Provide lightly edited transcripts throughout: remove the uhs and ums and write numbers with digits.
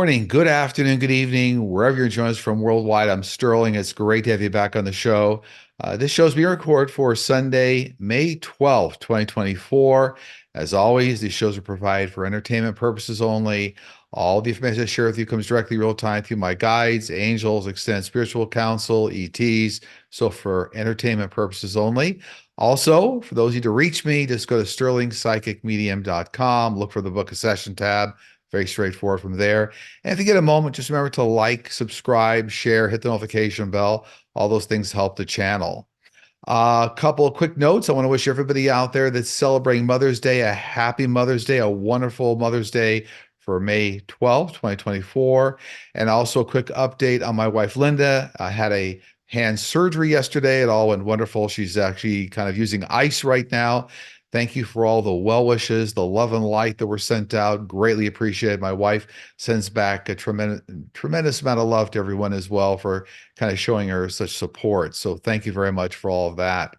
morning, good afternoon, good evening, wherever you're joining us from worldwide. I'm Sterling. It's great to have you back on the show. This show's being recorded for Sunday, May 12th, 2024. As always, these shows are provided for entertainment purposes only. All the information I share with you comes directly real time through my guides, angels, extended spiritual counsel, ETs. So for entertainment purposes only. Also, for those of you to reach me, just go to sterlingpsychicmedium.com, look for the Book a Session tab. Very straightforward from there. And if you get a moment, just remember to like, subscribe, share, hit the notification bell. All those things help the channel. A couple of quick notes. I want to wish everybody out there that's celebrating Mother's Day a happy Mother's Day, a wonderful Mother's Day for May 12th, 2024. And also a quick update on my wife, Linda. I had a hand surgery yesterday. It all went wonderful. She's actually kind of using ice right now. Thank you for all the well wishes, the love and light that were sent out. Greatly appreciated. My wife sends back a tremendous amount of love to everyone as well for kind of showing her such support. So thank you very much for all of that.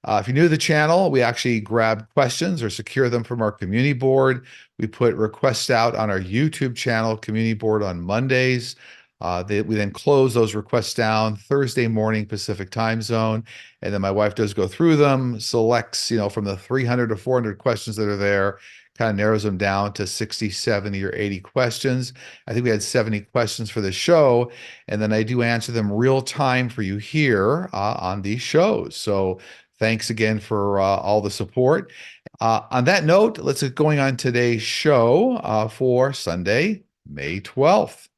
If you're new to the channel, we actually grab questions or secure them from our community board. We put requests out on our YouTube channel community board on Mondays. We then close those requests down Thursday morning Pacific time zone. And then my wife does go through them, selects, from the 300 to 400 questions that are there, kind of narrows them down to 60, 70, or 80 questions. I think we had 70 questions for the show. And then I do answer them real time for you here on these shows. So thanks again for all the support. On that note, let's get going on today's show for Sunday, May 12th.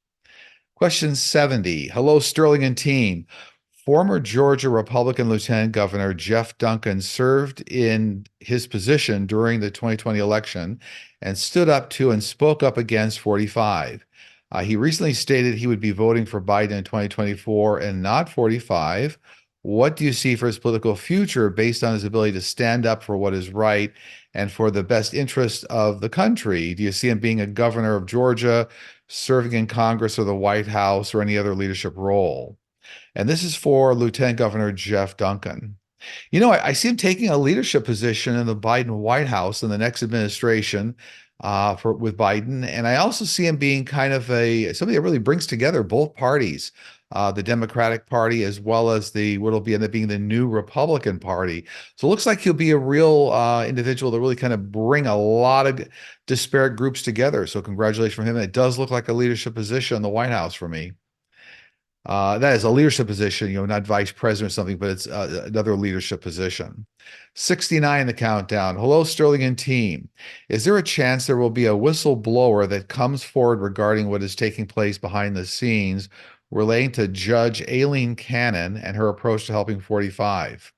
Question 70. Hello, Sterling and team. Former Georgia Republican Lieutenant Governor Jeff Duncan served in his position during the 2020 election and stood up to and spoke up against 45. He recently stated he would be voting for Biden in 2024 and not 45. What do you see for his political future based on his ability to stand up for what is right and for the best interest of the country? Do you see him being a governor of Georgia, serving in Congress or the White House, or any other leadership role? And this is for Lieutenant Governor Jeff Duncan. I see him taking a leadership position in the Biden White House in the next administration with Biden. And I also see him being kind of somebody that really brings together both parties, the Democratic Party as well as what'll end up being the new Republican Party. So it looks like he'll be a real individual that really kind of bring a lot of disparate groups together. So congratulations for him. It does look like a leadership position in the White House for me. That is a leadership position, not vice president or something, but it's another leadership position. 69, the countdown. Hello, Sterling and team. Is there a chance there will be a whistleblower that comes forward regarding what is taking place behind the scenes relating to Judge Aileen Cannon and her approach to helping 45?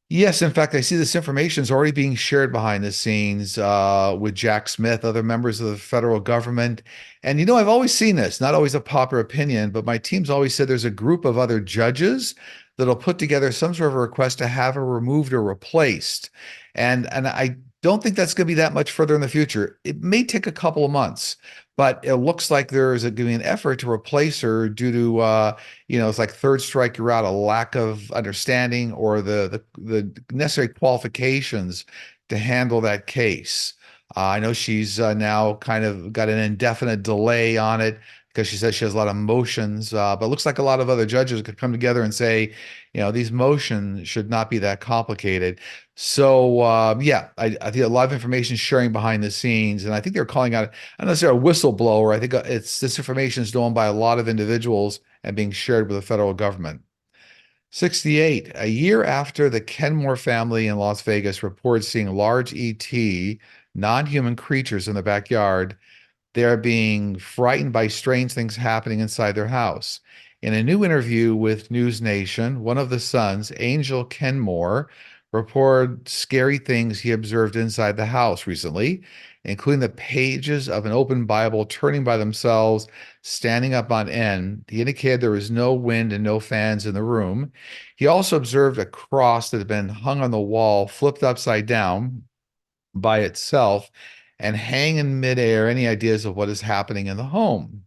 Yes, in fact, I see this information is already being shared behind the scenes with Jack Smith, other members of the federal government. And, I've always seen this, not always a popular opinion, but my team's always said there's a group of other judges that'll put together some sort of a request to have her removed or replaced. And I don't think that's going to be that much further in the future. It may take a couple of months, but it looks like there's going to be an effort to replace her due to, it's like third strike, you're out, a lack of understanding or the necessary qualifications to handle that case. I know she's now kind of got an indefinite delay on it because she says she has a lot of motions, but it looks like a lot of other judges could come together and say, these motions should not be that complicated. So, yeah, I think a lot of information sharing behind the scenes, and I think they're calling out, I don't know if they're a whistleblower. I think this information is known by a lot of individuals and being shared with the federal government. 68, a year after the Kenmore family in Las Vegas reported seeing large ET, non-human creatures in the backyard, they're being frightened by strange things happening inside their house. In a new interview with News Nation, one of the sons, Angel Kenmore, reported scary things he observed inside the house recently, including the pages of an open Bible turning by themselves, standing up on end. He indicated there was no wind and no fans in the room. He also observed a cross that had been hung on the wall, flipped upside down by itself, and hang in midair. Any ideas of what is happening in the home?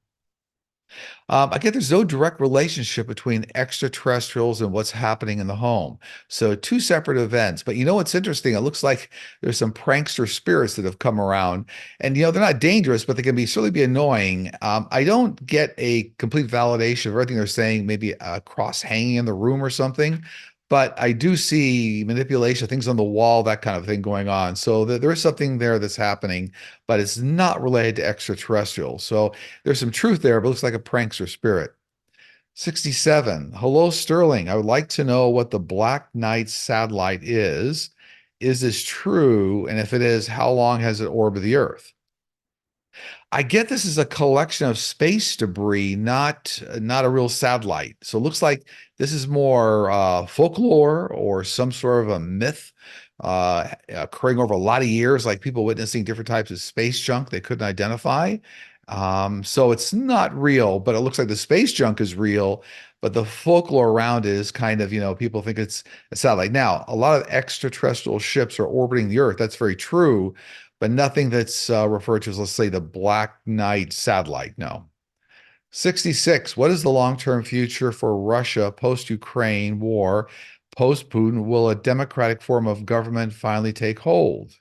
I get there's no direct relationship between extraterrestrials and what's happening in the home. So two separate events. But you know what's interesting? It looks like there's some prankster spirits that have come around, and they're not dangerous, but they can be certainly be annoying. I don't get a complete validation of everything they're saying. Maybe a cross hanging in the room or something. But I do see manipulation, things on the wall, that kind of thing going on. So there is something there that's happening, but it's not related to extraterrestrials. So there's some truth there, but it looks like a prankster spirit. 67. Hello, Sterling. I would like to know what the Black Knight satellite is. Is this true? And if it is, how long has it orbited the Earth? I get this is a collection of space debris, not a real satellite. So it looks like this is more folklore or some sort of a myth occurring over a lot of years, like people witnessing different types of space junk they couldn't identify. So it's not real, but it looks like the space junk is real. But the folklore around it is kind of, people think it's a satellite. Now, a lot of extraterrestrial ships are orbiting the Earth. That's very true, but nothing that's referred to as, let's say, the Black Knight satellite. No. 66. What is the long-term future for Russia post-Ukraine war, post-Putin? Will a democratic form of government finally take hold?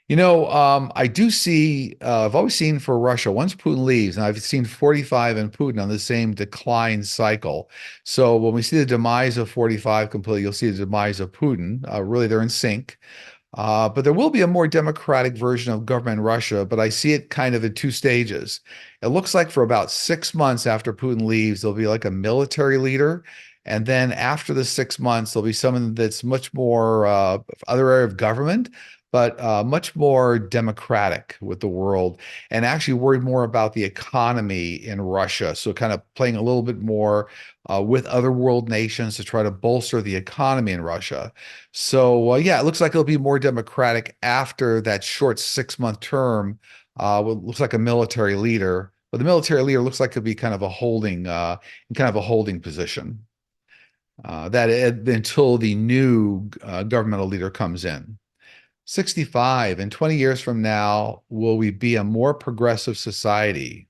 I do see, I've always seen for Russia, once Putin leaves, and I've seen 45 and Putin on the same decline cycle. So when we see the demise of 45 completely, you'll see the demise of Putin. Really, they're in sync. But there will be a more democratic version of government in Russia, but I see it kind of in two stages. It looks like for about 6 months after Putin leaves, there'll be like a military leader. And then after the 6 months, there'll be someone that's much more other area of government, but much more democratic with the world and actually worried more about the economy in Russia. So kind of playing a little bit more with other world nations to try to bolster the economy in Russia. So yeah, it looks like it'll be more democratic after that short 6 month term. Looks like a military leader, but the military leader looks like it'll be kind of a holding position. That until the new governmental leader comes in. 65, in 20 years from now, will we be a more progressive society?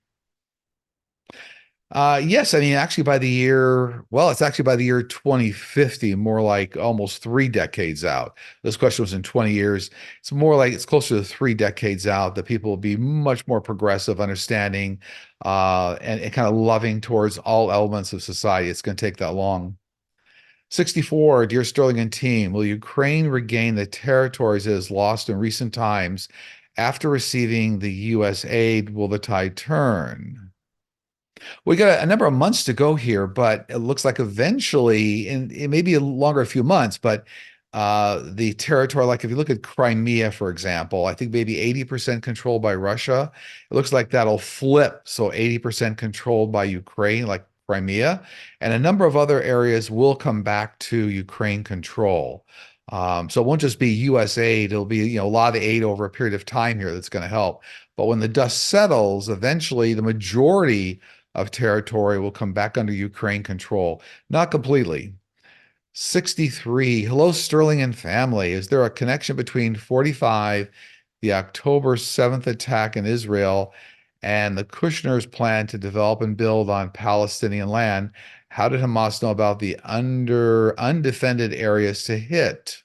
Yes, I mean, actually it's actually by the year 2050, more like almost 3 decades out. This question was in 20 years. It's more like it's closer to 3 decades out that people will be much more progressive, understanding, and kind of loving towards all elements of society. It's going to take that long. 64, dear Sterling and team, will Ukraine regain the territories it has lost in recent times after receiving the U.S. aid? Will the tide turn? We got a number of months to go here, but it looks like eventually, and it may be a few months, but the territory, like if you look at Crimea, for example, I think maybe 80% controlled by Russia. It looks like that'll flip. So 80% controlled by Ukraine, like Crimea, and a number of other areas will come back to Ukraine control. So it won't just be US aid, it'll be, a lot of aid over a period of time here that's going to help. But when the dust settles, eventually the majority of territory will come back under Ukraine control. Not completely. 63. Hello, Sterling and family. Is there a connection between 45, the October 7th attack in Israel, and the Kushner's plan to develop and build on Palestinian land? How did Hamas know about the undefended areas to hit?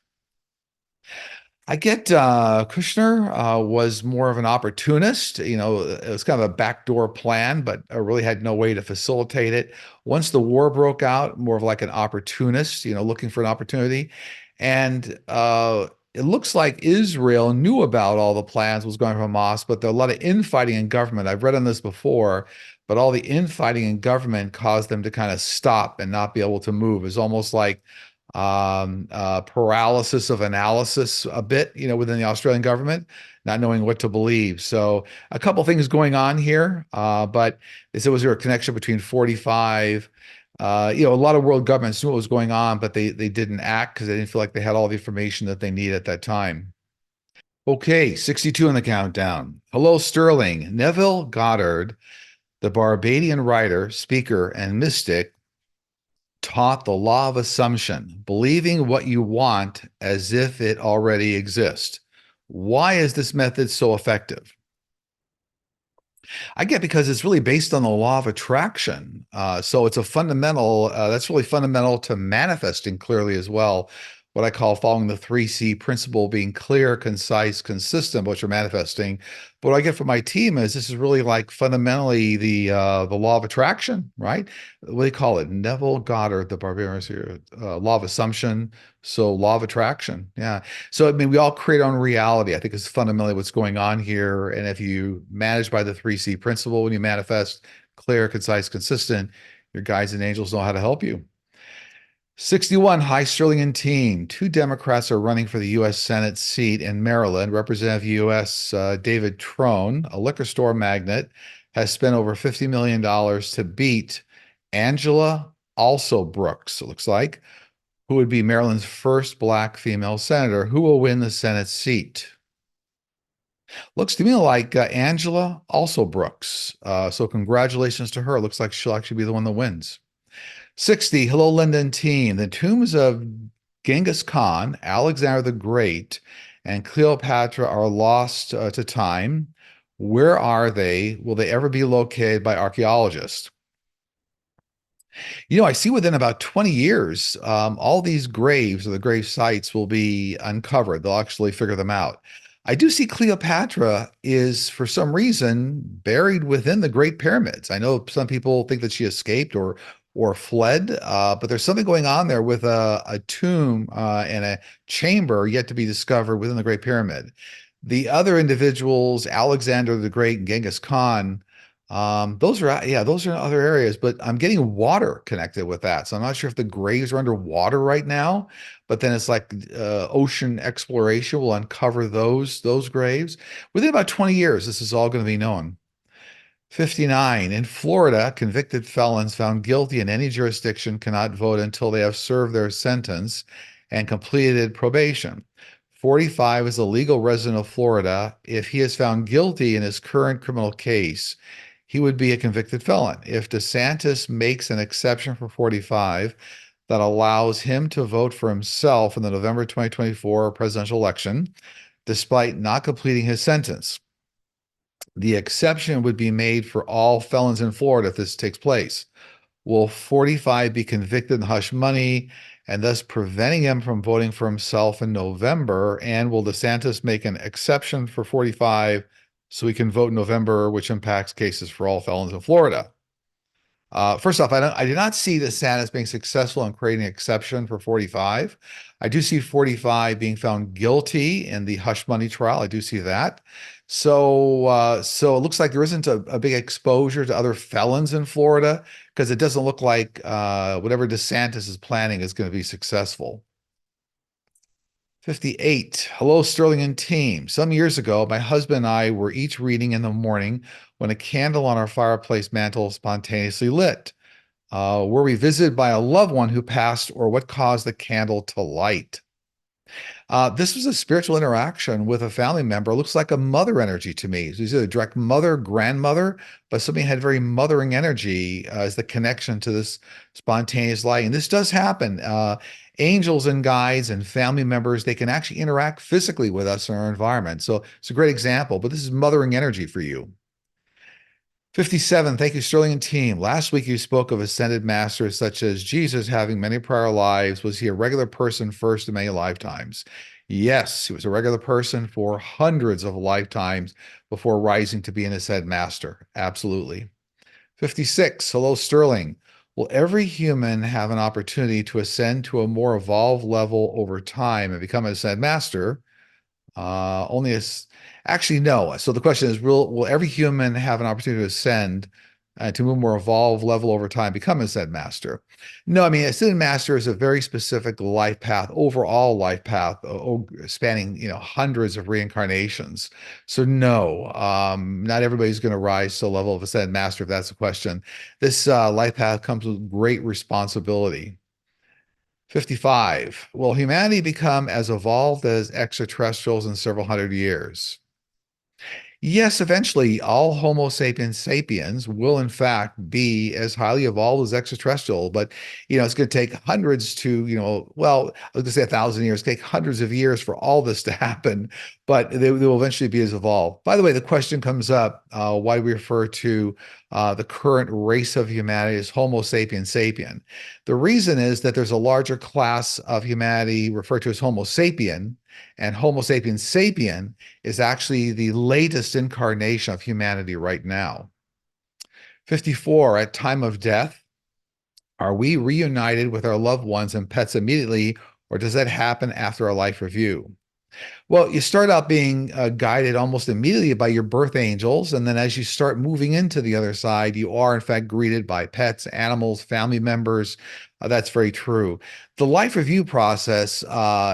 I get Kushner was more of an opportunist. It was kind of a backdoor plan, but really had no way to facilitate it. Once the war broke out, more of like an opportunist, looking for an opportunity. And it looks like Israel knew about all the plans was going from Hamas, but there are a lot of infighting in government. I've read on this before, but all the infighting in government caused them to kind of stop and not be able to move. It's almost like paralysis of analysis a bit, within the Australian government, not knowing what to believe. So a couple things going on here, but they said, was there a connection between 45? A lot of world governments knew what was going on, but they didn't act because they didn't feel like they had all the information that they need at that time. Okay, 62 in the countdown. Hello, Sterling. Neville Goddard, the Barbadian writer, speaker, and mystic, taught the law of assumption, believing what you want as if it already exists. Why is this method so effective? I get because it's really based on the law of attraction. So it's a fundamental, that's really fundamental to manifesting clearly as well. What I call following the 3C principle, being clear, concise, consistent, what you're manifesting. But what I get from my team is this is really like fundamentally the law of attraction, right? What do they call it? Neville Goddard, the barbarian here, law of assumption. So law of attraction. Yeah. So, I mean, we all create our own reality. I think is fundamentally what's going on here. And if you manage by the 3C principle, when you manifest clear, concise, consistent, your guides and angels know how to help you. 61, high Sterling team. Two Democrats are running for the U.S. Senate seat in Maryland. Representative U.S. David Trone, a liquor store magnate, has spent over $50 million to beat Angela also Brooks, it looks like, who would be Maryland's first black female senator. Who will win the Senate seat? Looks to me like Angela also Brooks. So congratulations to her. Looks like she'll actually be the one that wins. 60, hello, Linden team. The tombs of Genghis Khan, Alexander the Great, and Cleopatra are lost to time. Where are they? Will they ever be located by archaeologists? I see within about 20 years, all these graves or the grave sites will be uncovered. They'll actually figure them out. I do see Cleopatra is, for some reason, buried within the Great Pyramids. I know some people think that she escaped or fled, but there's something going on there with a tomb and a chamber yet to be discovered within the Great Pyramid. The other individuals, Alexander the Great and Genghis Khan, those are in other areas, but I'm getting water connected with that. So I'm not sure if the graves are underwater right now, but then it's like ocean exploration will uncover those graves. Within about 20 years, this is all going to be known. 59. In Florida, convicted felons found guilty in any jurisdiction cannot vote until they have served their sentence and completed probation. 45 is a legal resident of Florida. If he is found guilty in his current criminal case, he would be a convicted felon. If DeSantis makes an exception for 45 that allows him to vote for himself in the November 2024 presidential election, despite not completing his sentence, the exception would be made for all felons in Florida if this takes place. Will 45 be convicted in hush money and thus preventing him from voting for himself in November? And will DeSantis make an exception for 45 so he can vote in November, which impacts cases for all felons in Florida? First off, I did not see DeSantis being successful in creating an exception for 45. I do see 45 being found guilty in the hush money trial. I do see that. So it looks like there isn't a big exposure to other felons in Florida because it doesn't look like whatever DeSantis is planning is going to be successful. 58. Hello, Sterling and team. Some years ago, my husband and I were each reading in the morning when a candle on our fireplace mantle spontaneously lit. Were we visited by a loved one who passed, or what caused the candle to light? This was a spiritual interaction with a family member. It looks like a mother energy to me. So it's either direct mother, grandmother, but somebody had very mothering energy as the connection to this spontaneous light. And this does happen. Angels and guides and family members, they can actually interact physically with us in our environment. So it's a great example, but this is mothering energy for you. 57. Thank you, Sterling and team. Last week you spoke of ascended masters such as Jesus having many prior lives. Was he a regular person first in many lifetimes? Yes, he was a regular person for hundreds of lifetimes before rising to be an ascended master. Absolutely. 56. Hello, Sterling. Will every human have an opportunity to ascend to a more evolved level over time and become an ascended master? Only as actually no. So the question is, will every human have an opportunity to ascend to move more evolved level over time, become a Zen master? No, I mean, a Zen master is a very specific life path, overall life path, spanning hundreds of reincarnations. So no, not everybody's going to rise to the level of a Zen master if that's the question. This life path comes with great responsibility. 55. Will humanity become as evolved as extraterrestrials in several hundred years? Yes, eventually, all Homo sapiens sapiens will, in fact, be as highly evolved as extraterrestrial. But, it's going to take hundreds to, well, I was going to say 1,000 years, take hundreds of years for all this to happen, but they will eventually be as evolved. By the way, the question comes up, why do we refer to the current race of humanity as Homo sapiens sapien? The reason is that there's a larger class of humanity referred to as Homo sapien, and Homo sapiens sapien is actually the latest incarnation of humanity right now. 54, at time of death, are we reunited with our loved ones and pets immediately, or does that happen after a life review? Well, you start out being guided almost immediately by your birth angels. And then as you start moving into the other side, you are, in fact, greeted by pets, animals, family members. That's very true. The life review process,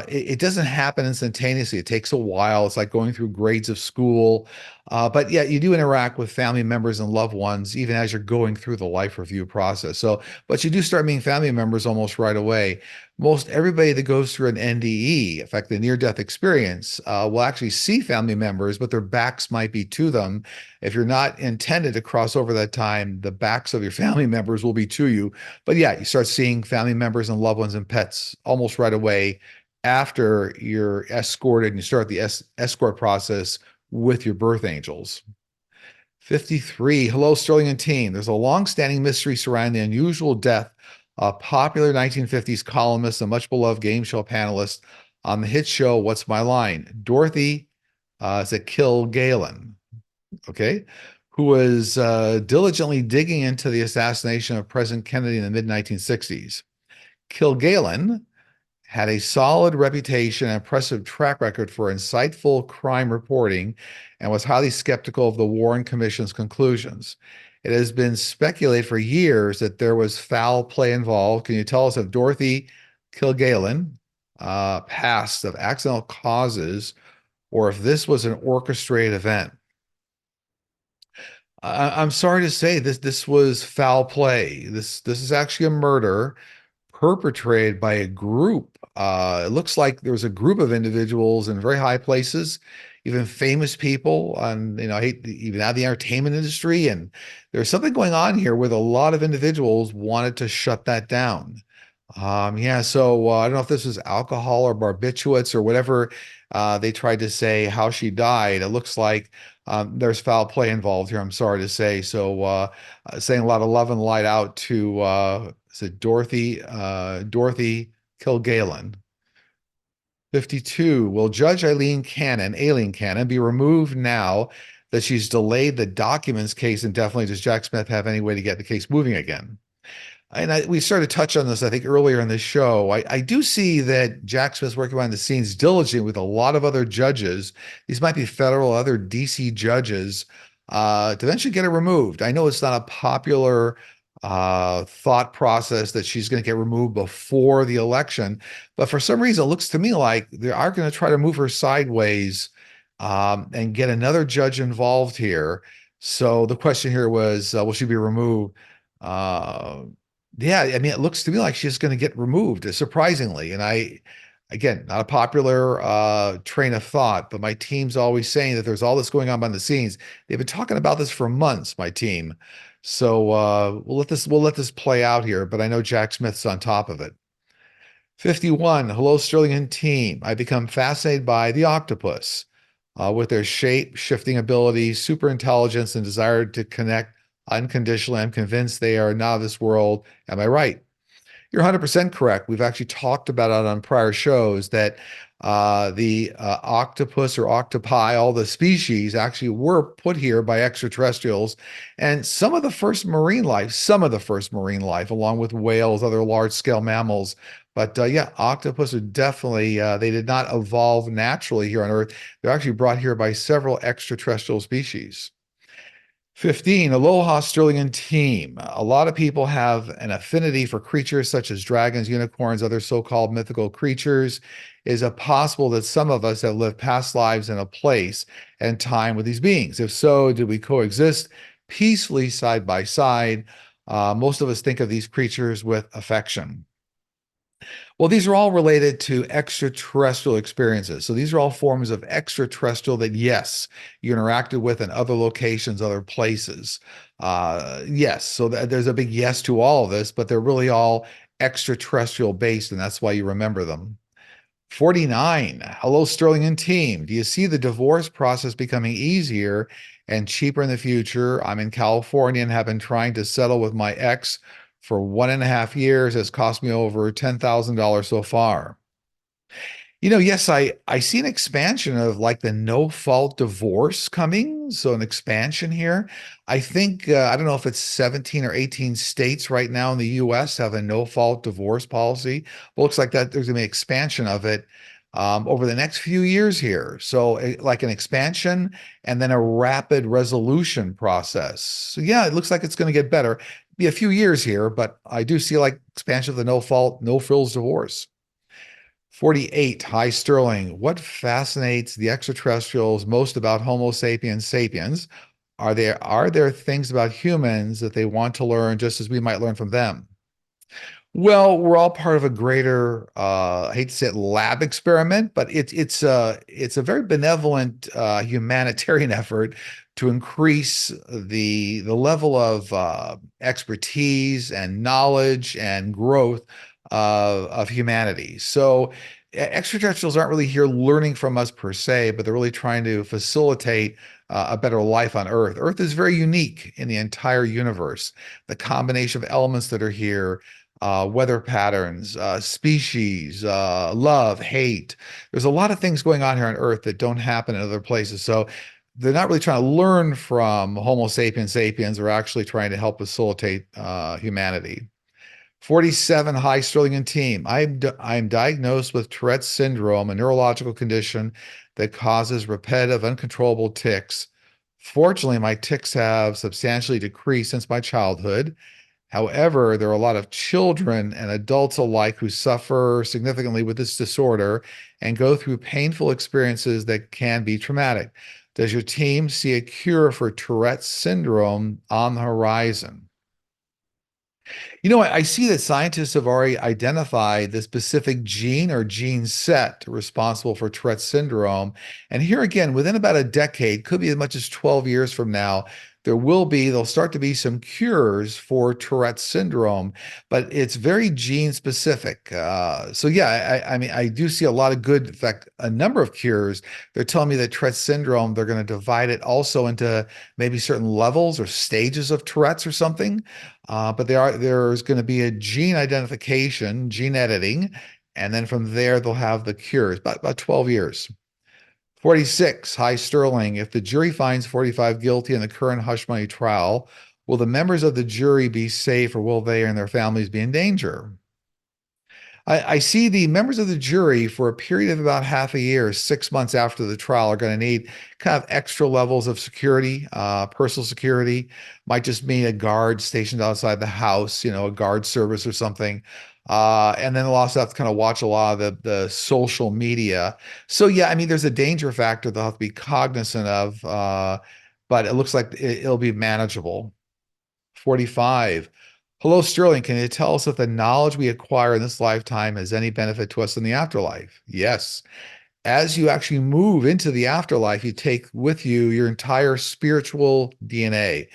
it doesn't happen instantaneously. It takes a while. It's like going through grades of school. But yeah, you do interact with family members and loved ones even as you're going through the life review process. So, but you do start meeting family members almost right away. Most everybody that goes through an NDE, in fact, the near-death experience, will actually see family members, but their backs might be to them. If you're not intended to cross over that time, the backs of your family members will be to you. But yeah, you start seeing family members and loved ones and pets almost right away after you're escorted and you start the escort process with your birth angels. 53. Hello, Sterling and team. There's a long-standing mystery surrounding the unusual death of a popular 1950s columnist and much beloved game show panelist on the hit show What's My Line? Dorothy, is it Kilgallen? Okay. Who was diligently digging into the assassination of President Kennedy in the mid-1960s. Kilgallen had a solid reputation and impressive track record for insightful crime reporting and was highly skeptical of the Warren Commission's conclusions. It has been speculated for years that there was foul play involved. Can you tell us if Dorothy Kilgallen passed of accidental causes or if this was an orchestrated event? I'm sorry to say this was foul play. This is actually a murder perpetrated by a group. It looks like there was a group of individuals in very high places, even famous people, and I hate even out of the entertainment industry. And there's something going on here where a lot of individuals wanted to shut that down. Yeah, so I don't know if this was alcohol or barbiturates or whatever they tried to say how she died. It looks like there's foul play involved here, I'm sorry to say. So saying a lot of love and light out to is it Dorothy Kilgallen. 52. Will Judge Aileen Cannon, be removed now that she's delayed the documents case indefinitely? Does Jack Smith have any way to get the case moving again? And we started to touch on this, I think, earlier in the show. I do see that Jack Smith's working behind the scenes diligently with a lot of other judges. These might be federal, other DC judges, to eventually get it removed. I know it's not a popular thought process that she's going to get removed before the election, but for some reason, it looks to me like they are going to try to move her sideways and get another judge involved here. So the question here was, will she be removed? Uh, yeah, I mean, it looks to me like she's going to get removed, surprisingly. And again, not a popular train of thought, but my team's always saying that there's all this going on behind the scenes. They've been talking about this for months, my team. So we'll let this play out here, but I know Jack Smith's on top of it. 51. Hello, Sterling and team. I become fascinated by the octopus with their shape, shifting abilities, super intelligence, and desire to connect unconditionally. I'm convinced they are not of this world. Am I right? You're 100% correct. We've actually talked about it on prior shows that the octopus or octopi, all the species actually were put here by extraterrestrials. And some of the first marine life, along with whales, other large scale mammals. But yeah, octopus are definitely, they did not evolve naturally here on Earth. They're actually brought here by several extraterrestrial species. 15, aloha Sterling and team. A lot of people have an affinity for creatures such as dragons, unicorns, other so-called mythical creatures. Is it possible that some of us have lived past lives in a place and time with these beings? If so, did we coexist peacefully side by side? Most of us think of these creatures with affection. Well, these are all related to extraterrestrial experiences. So these are all forms of extraterrestrial that, yes, you interacted with in other locations, other places. Yes, so there's a big yes to all of this, but they're really all extraterrestrial based, and that's why you remember them. 49. Hello, Sterling and team. Do you see the divorce process becoming easier and cheaper in the future? I'm in California and have been trying to settle with my ex for 1.5 years. It's cost me over $10,000 so far. Yes, I see an expansion of like the no fault divorce coming. So an expansion here. I think I don't know if it's 17 or 18 states right now in the US have a no fault divorce policy. But looks like that there's gonna be an expansion of it over the next few years here. So like an expansion and then a rapid resolution process. So yeah, it looks like it's going to get better. Be a few years here, but I do see like expansion of the no fault, no frills divorce. 48. Hi, Sterling. What fascinates the extraterrestrials most about Homo sapiens sapiens? Are there things about humans that they want to learn just as we might learn from them? Well, we're all part of a greater, I hate to say it, lab experiment, but it's a very benevolent humanitarian effort to increase the level of expertise and knowledge and growth of humanity. So extraterrestrials aren't really here learning from us per se, but they're really trying to facilitate a better life on Earth. Earth is very unique in the entire universe. The combination of elements that are here, weather patterns, species, love, hate. There's a lot of things going on here on Earth that don't happen in other places. So they're not really trying to learn from Homo sapiens sapiens. They're actually trying to help facilitate humanity. 47. Hi, Sterling and team. I'm diagnosed with Tourette's syndrome, a neurological condition that causes repetitive, uncontrollable tics. Fortunately, my tics have substantially decreased since my childhood. However, there are a lot of children and adults alike who suffer significantly with this disorder and go through painful experiences that can be traumatic. Does your team see a cure for Tourette's syndrome on the horizon? I see that scientists have already identified the specific gene or gene set responsible for Tourette's syndrome. And here again, within about a decade, could be as much as 12 years from now, there'll start to be some cures for Tourette's syndrome, but it's very gene specific. So yeah, I mean, I do see a lot of good, in fact, a number of cures. They're telling me that Tourette's syndrome, they're going to divide it also into maybe certain levels or stages of Tourette's or something. But there's going to be a gene identification, gene editing, and then from there they'll have the cures, about 12 years. 46. Hi, Sterling. If the jury finds 45 guilty in the current hush money trial, will the members of the jury be safe or will they and their families be in danger? I see the members of the jury for a period of about half a year, 6 months after the trial, are going to need kind of extra levels of security, personal security. Might just mean a guard stationed outside the house, a guard service or something. And then they'll also have to kind of watch a lot of the social media. So yeah, I mean, there's a danger factor they'll have to be cognizant of, but it looks like it'll be manageable. 45. Hello, Sterling. Can you tell us if the knowledge we acquire in this lifetime has any benefit to us in the afterlife? Yes. As you actually move into the afterlife, you take with you your entire spiritual DNA.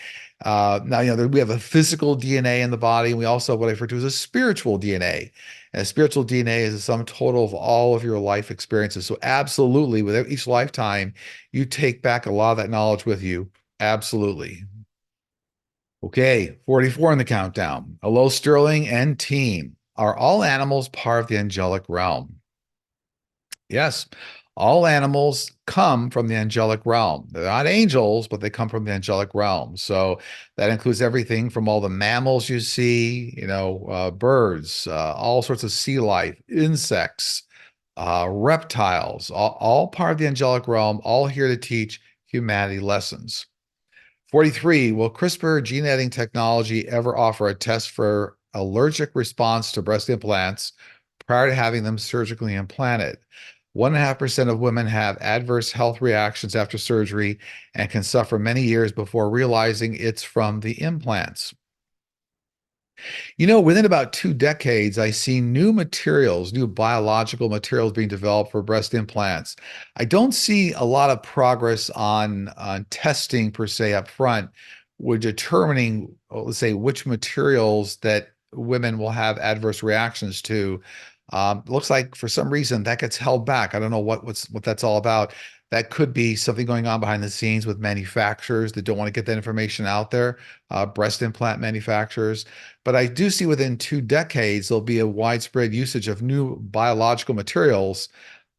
Now, we have a physical DNA in the body, and we also have what I refer to as a spiritual DNA. And a spiritual DNA is the sum total of all of your life experiences. So, absolutely, with each lifetime, you take back a lot of that knowledge with you. Absolutely. Okay, 44 in the countdown. Hello, Sterling and team. Are all animals part of the angelic realm? Yes, all animals come from the angelic realm. They're not angels, but they come from the angelic realm. So that includes everything from all the mammals you see, birds, all sorts of sea life, insects, reptiles, all part of the angelic realm, all here to teach humanity lessons. 43. Will CRISPR gene editing technology ever offer a test for allergic response to breast implants prior to having them surgically implanted? 1.5% of women have adverse health reactions after surgery and can suffer many years before realizing it's from the implants. Within about 2 decades, I see new materials, new biological materials being developed for breast implants. I don't see a lot of progress on testing per se up front. We're determining, let's say, which materials that women will have adverse reactions to. Looks like for some reason that gets held back. I don't know what that's all about. That could be something going on behind the scenes with manufacturers that don't want to get that information out there, breast implant manufacturers. But I do see within 2 decades, there'll be a widespread usage of new biological materials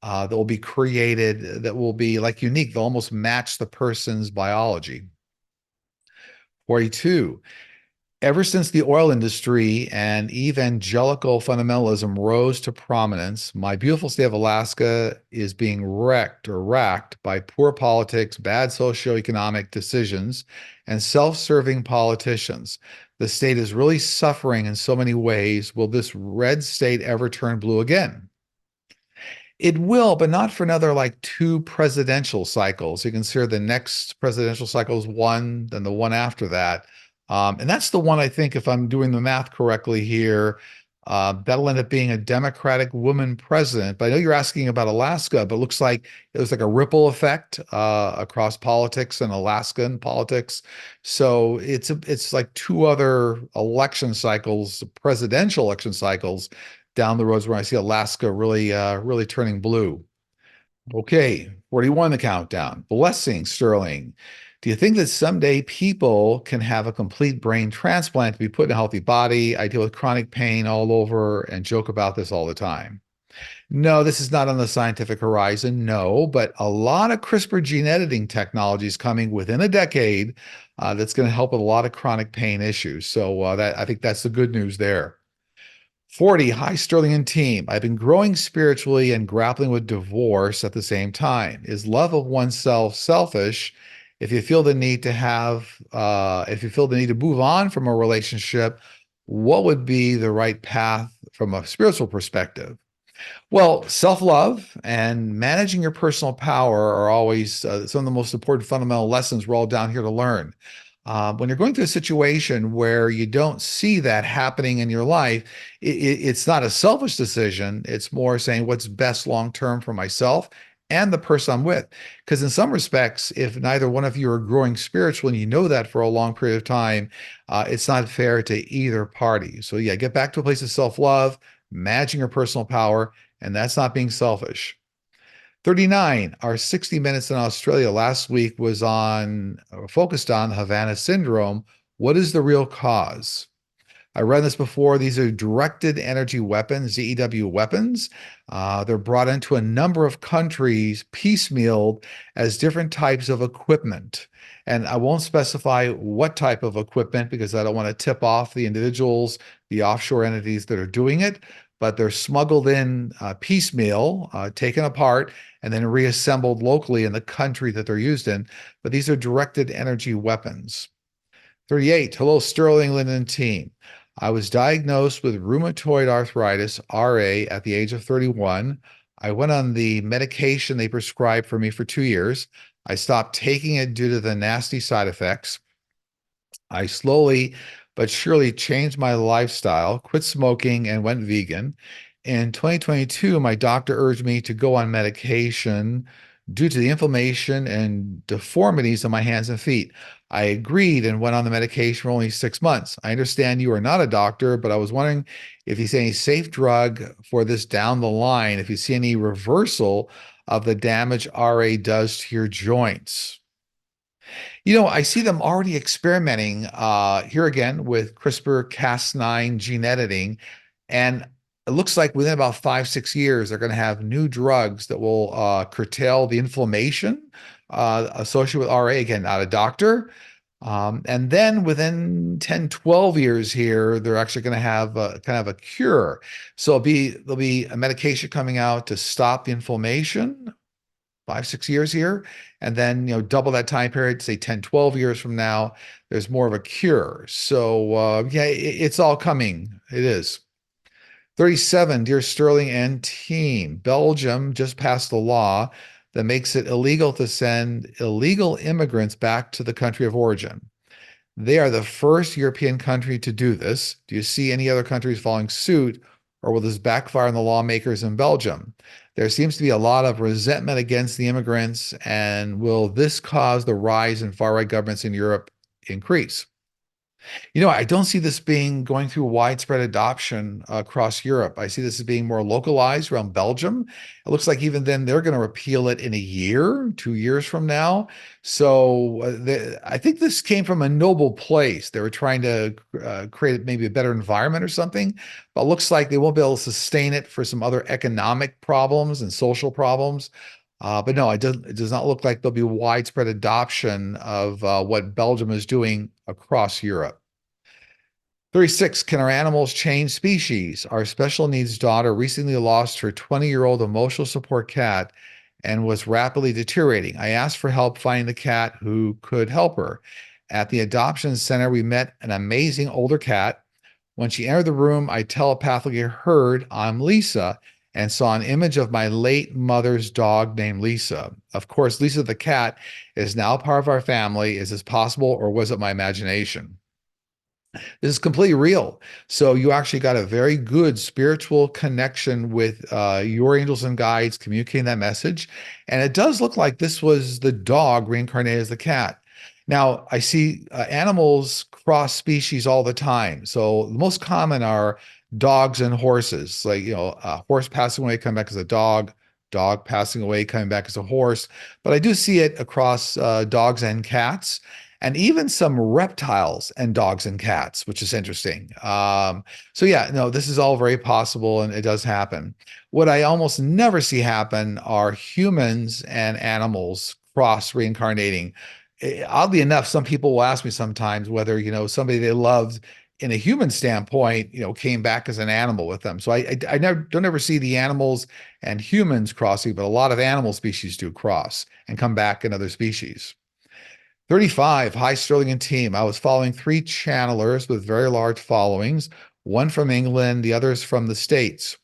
that will be created that will be like unique. They'll almost match the person's biology. 42. Ever since the oil industry and evangelical fundamentalism rose to prominence, my beautiful state of Alaska is being wrecked or racked by poor politics, bad socioeconomic decisions, and self-serving politicians. The state is really suffering in so many ways. Will this red state ever turn blue again? It will, but not for another like 2 presidential cycles. You consider the next presidential cycle is one, then the one after that. And that's the one I think, if I'm doing the math correctly here, that'll end up being a Democratic woman president. But I know you're asking about Alaska, but it looks like it was like a ripple effect across politics and Alaskan politics. So it's like 2 other election cycles, presidential election cycles down the roads where I see Alaska really turning blue. Okay, 41 the countdown. Blessing, Sterling. Do you think that someday people can have a complete brain transplant to be put in a healthy body? I deal with chronic pain all over and joke about this all the time. No, this is not on the scientific horizon, no, but a lot of CRISPR gene editing technology is coming within a decade that's going to help with a lot of chronic pain issues. So I think that's the good news there. 40, hi Sterling and team. I've been growing spiritually and grappling with divorce at the same time. Is love of oneself selfish? If you feel the need to if you feel the need to move on from a relationship, what would be the right path from a spiritual perspective? Well, self-love and managing your personal power are always some of the most important fundamental lessons we're all down here to learn. When you're going through a situation where you don't see that happening in your life, it's not a selfish decision. It's more saying what's best long term for myself and the person I'm with. Because in some respects, if neither one of you are growing spiritually and you know that for a long period of time, it's not fair to either party. So yeah, get back to a place of self-love, managing your personal power, and that's not being selfish. 39, our 60 Minutes in Australia last week was focused on Havana syndrome. What is the real cause? I read this before. These are directed energy weapons, ZEW weapons. They're brought into a number of countries piecemealed as different types of equipment. And I won't specify what type of equipment because I don't want to tip off the individuals, the offshore entities that are doing it, but they're smuggled in piecemeal, taken apart, and then reassembled locally in the country that they're used in. But these are directed energy weapons. 38, hello, Sterling, Lynn, and team. I was diagnosed with rheumatoid arthritis, RA, at the age of 31. I went on the medication they prescribed for me for 2 years. I stopped taking it due to the nasty side effects. I slowly but surely changed my lifestyle, quit smoking, and went vegan. In 2022, my doctor urged me to go on medication due to the inflammation and deformities on my hands and feet. I agreed and went on the medication for only 6 months. I understand you are not a doctor, but I was wondering if you see any safe drug for this down the line, if you see any reversal of the damage RA does to your joints. I see them already experimenting here again with CRISPR-Cas9 gene editing. And it looks like within about 5, 6 years, they're going to have new drugs that will curtail the inflammation associated with RA. Again, not a doctor. And then within 10, 12 years here, they're actually going to have kind of a cure. So there'll be a medication coming out to stop the inflammation 5, 6 years here, and then double that time period, say 10, 12 years from now, there's more of a cure. So yeah, it's all coming. It is. 37, dear Sterling and team, Belgium just passed a law that makes it illegal to send illegal immigrants back to the country of origin. They are the first European country to do this. Do you see any other countries following suit, or will this backfire on the lawmakers in Belgium? There seems to be a lot of resentment against the immigrants, and will this cause the rise in far-right governments in Europe increase? I don't see this being going through widespread adoption across Europe. I see this as being more localized around Belgium. It looks like even then they're going to repeal it in a year, 2 years from now. So I think this came from a noble place. They were trying to create maybe a better environment or something, but it looks like they won't be able to sustain it for some other economic problems and social problems. But no, it does not look like there'll be widespread adoption of what Belgium is doing across Europe. 36, can our animals change species? Our special needs daughter recently lost her 20-year-old emotional support cat and was rapidly deteriorating. I asked for help finding the cat who could help her. At the adoption center, we met an amazing older cat. When she entered the room, I telepathically heard, I'm Lisa, and saw an image of my late mother's dog named Lisa. Of course, Lisa the cat is now part of our family. Is this possible, or was it my imagination? This is completely real. So you actually got a very good spiritual connection with your angels and guides communicating that message. And it does look like this was the dog reincarnated as the cat. Now, I see animals cross species all the time. So the most common are dogs and horses. Like, a horse passing away, coming back as a dog, dog passing away, coming back as a horse. But I do see it across dogs and cats, and even some reptiles and dogs and cats, which is interesting. So yeah, no, this is all very possible and it does happen. What I almost never see happen are humans and animals cross reincarnating. Oddly enough, some people will ask me sometimes whether, somebody they loved in a human standpoint, came back as an animal with them. So I don't ever see the animals and humans crossing, but a lot of animal species do cross and come back in other species. 35, hi Sterling and team. I was following three channelers with very large followings, one from England, the others from the States.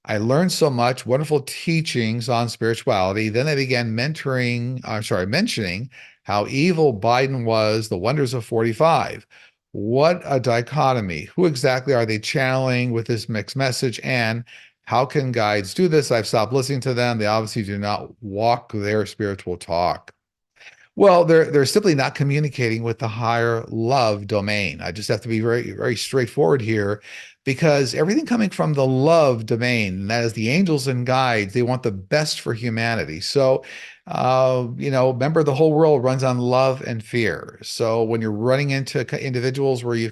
I learned so much, wonderful teachings on spirituality. Then they began mentioning how evil Biden was, the wonders of 45. What a dichotomy. Who exactly are they channeling with this mixed message? And how can guides do this? I've stopped listening to them. They obviously do not walk their spiritual talk. Well, they're simply not communicating with the higher love domain. I just have to be very, very straightforward here, because everything coming from the love domain, that is the angels and guides, they want the best for humanity. So, remember the whole world runs on love and fear. So when you're running into individuals where you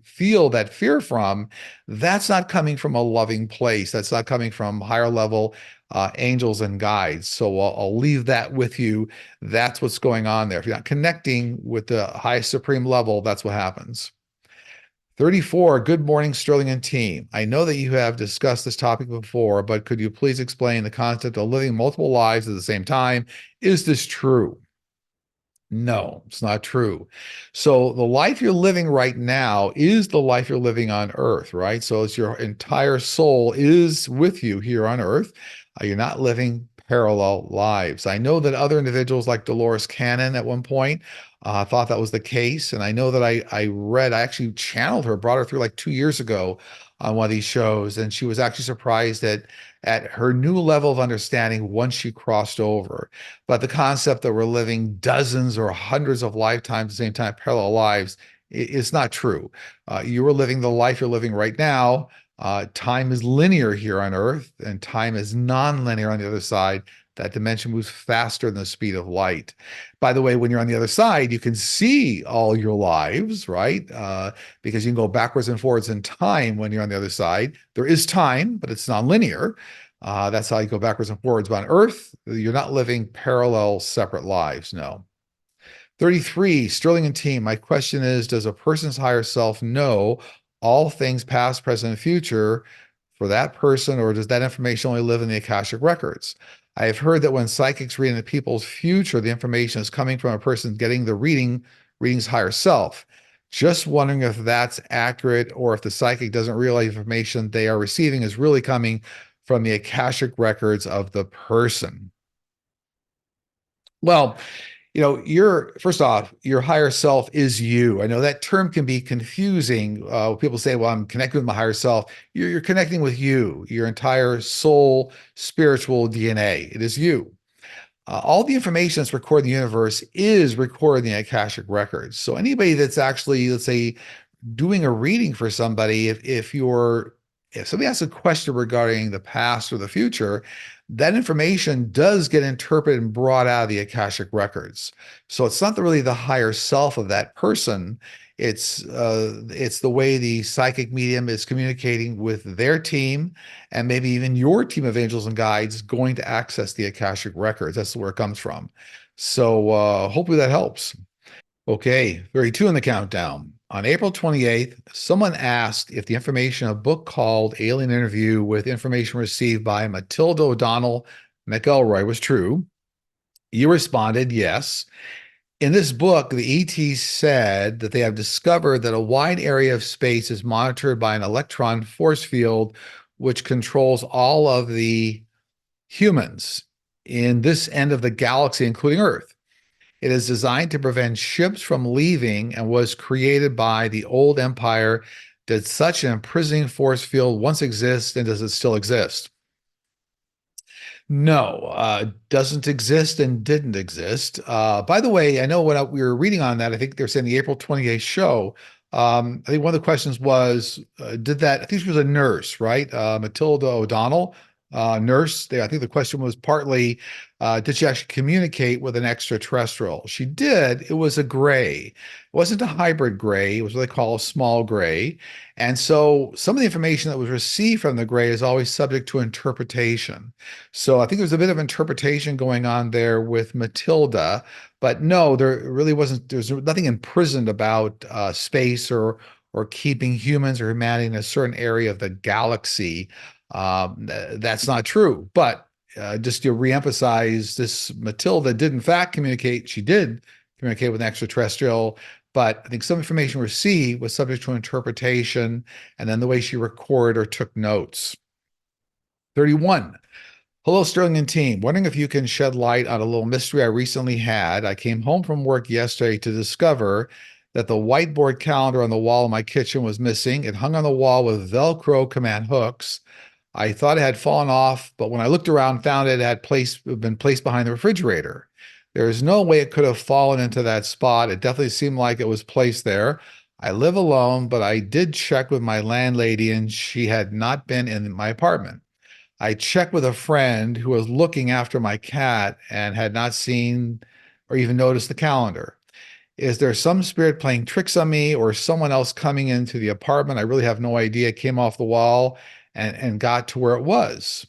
feel that fear from, that's not coming from a loving place. That's not coming from higher level angels and guides. So I'll leave that with you. That's what's going on there. If you're not connecting with the highest supreme level, that's what happens. 34, good morning, Sterling and team. I know that you have discussed this topic before, but could you please explain the concept of living multiple lives at the same time? Is this true? No, it's not true. So the life you're living right now is the life you're living on Earth, right? So it's your entire soul is with you here on Earth. You're not living parallel lives. I know that other individuals like Dolores Cannon at one point thought that was the case. And I know that I actually channeled her, brought her through like 2 years ago on one of these shows. And she was actually surprised at her new level of understanding once she crossed over. But the concept that we're living dozens or hundreds of lifetimes at the same time, parallel lives, is not true. You are living the life you're living right now. Time is linear here on Earth, and time is non-linear on the other side. That dimension moves faster than the speed of light. By the way, when you're on the other side, you can see all your lives, right? Because you can go backwards and forwards in time when you're on the other side. There is time, but it's non-linear. That's how you go backwards and forwards. But on Earth, you're not living parallel, separate lives. No. 33, Sterling and team. My question is, does a person's higher self know all things past, present, and future for that person, or does that information only live in the Akashic records? I have heard that when psychics read into people's future, the information is coming from a person getting the reading's higher self. Just wondering if that's accurate, or if the psychic doesn't realize the information they are receiving is really coming from the Akashic records of the person. Well, your first off, your higher self is you. I know that term can be confusing. People say, well, I'm connected with my higher self. You're connecting with you, your entire soul, spiritual DNA. It is you. All the information that's recorded in the universe is recorded in the Akashic records. So anybody that's actually, let's say, doing a reading for somebody, if somebody asks a question regarding the past or the future, that information does get interpreted and brought out of the Akashic records. So it's not really the higher self of that person. It's the way the psychic medium is communicating with their team and maybe even your team of angels and guides going to access the Akashic records. That's where it comes from. So hopefully that helps. Okay, 32 in the countdown. On April 28th, someone asked if the information in a book called Alien Interview with Information Received by Matilda O'Donnell McElroy was true. You responded yes. In this book, the ETs said that they have discovered that a wide area of space is monitored by an electron force field, which controls all of the humans in this end of the galaxy, including Earth. It is designed to prevent ships from leaving and was created by the old empire. Did such an imprisoning force field once exist, and does it still exist? No, doesn't exist and didn't exist. By the way, I know when we were reading on that, I think they're saying the April 28th show. I think one of the questions was, I think she was a nurse, right? Matilda O'Donnell, nurse. I think the question was partly, did she actually communicate with an extraterrestrial? She did. It was a gray. It wasn't a hybrid gray. It was what they call a small gray. And so some of the information that was received from the gray is always subject to interpretation. So I think there's a bit of interpretation going on there with Matilda, but no, there really wasn't. There's nothing imprisoned about space or keeping humans or humanity in a certain area of the galaxy. That's not true. But just to reemphasize, this Matilda did in fact communicate. She did communicate with an extraterrestrial, but I think some information received was subject to interpretation, and then the way she recorded or took notes. 31. Hello, Sterling and team. Wondering if you can shed light on a little mystery I recently had. I came home from work yesterday to discover that the whiteboard calendar on the wall in my kitchen was missing. It hung on the wall with Velcro command hooks. I thought it had fallen off, but when I looked around, found it had been placed behind the refrigerator. There is no way it could have fallen into that spot. It definitely seemed like it was placed there. I live alone, but I did check with my landlady, and she had not been in my apartment. I checked with a friend who was looking after my cat and had not seen or even noticed the calendar. Is there some spirit playing tricks on me or someone else coming into the apartment? I really have no idea. It came off the wall and got to where it was.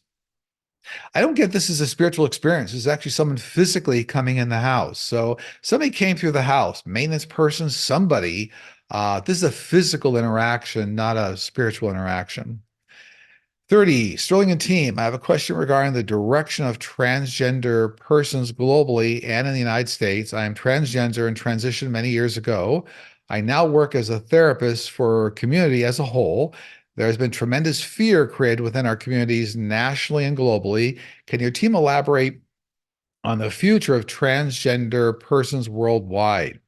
I don't get this as a spiritual experience. This is actually someone physically coming in the house. So somebody came through the house, maintenance person, somebody. This is a physical interaction, not a spiritual interaction. 30, Sterling and team, I have a question regarding the direction of transgender persons globally and in the United States. I am transgender and transitioned many years ago. I now work as a therapist for community as a whole. There has been tremendous fear created within our communities nationally and globally. Can your team elaborate on the future of transgender persons worldwide?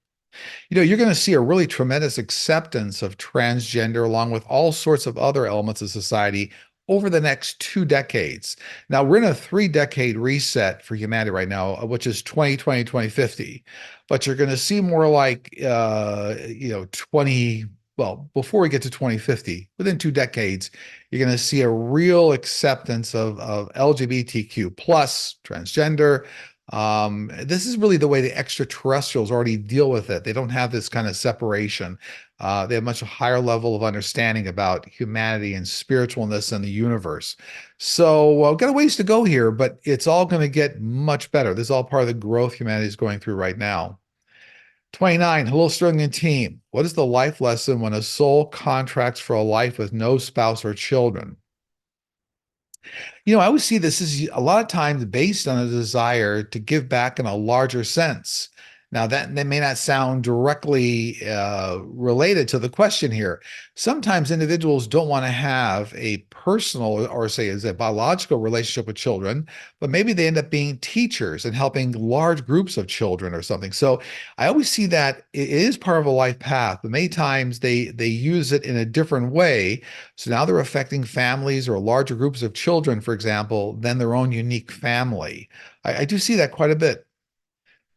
You're going to see a really tremendous acceptance of transgender along with all sorts of other elements of society over the next 2 decades. Now, we're in a 3 decade reset for humanity right now, which is 2020, 2050. But you're going to see more like, 20, well, before we get to 2050, within 2 decades, you're going to see a real acceptance of LGBTQ plus transgender. This is really the way the extraterrestrials already deal with it. They don't have this kind of separation. They have much higher level of understanding about humanity and spiritualness and the universe. So we've got a ways to go here, but it's all going to get much better. This is all part of the growth humanity is going through right now. 29, hello, Sterling and team. What is the life lesson when a soul contracts for a life with no spouse or children? I always see this as a lot of times based on a desire to give back in a larger sense. Now, that may not sound directly related to the question here. Sometimes individuals don't want to have a personal or say as a biological relationship with children, but maybe they end up being teachers and helping large groups of children or something. So I always see that it is part of a life path, but many times they use it in a different way. So now they're affecting families or larger groups of children, for example, than their own unique family. I do see that quite a bit.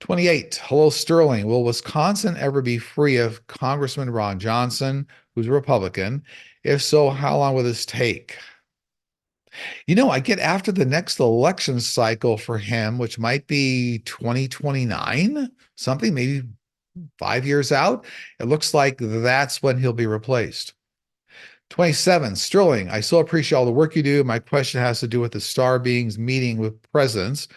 28. Hello, Sterling. Will Wisconsin ever be free of Congressman Ron Johnson, who's a Republican? If so, how long will this take? I get after the next election cycle for him, which might be 2029, something, maybe 5 years out. It looks like that's when he'll be replaced. 27. Sterling, I so appreciate all the work you do. My question has to do with the star beings meeting with presidents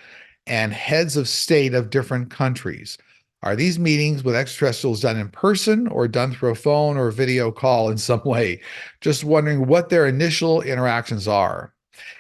and heads of state of different countries. Are these meetings with extraterrestrials done in person or done through a phone or video call in some way? Just wondering what their initial interactions are.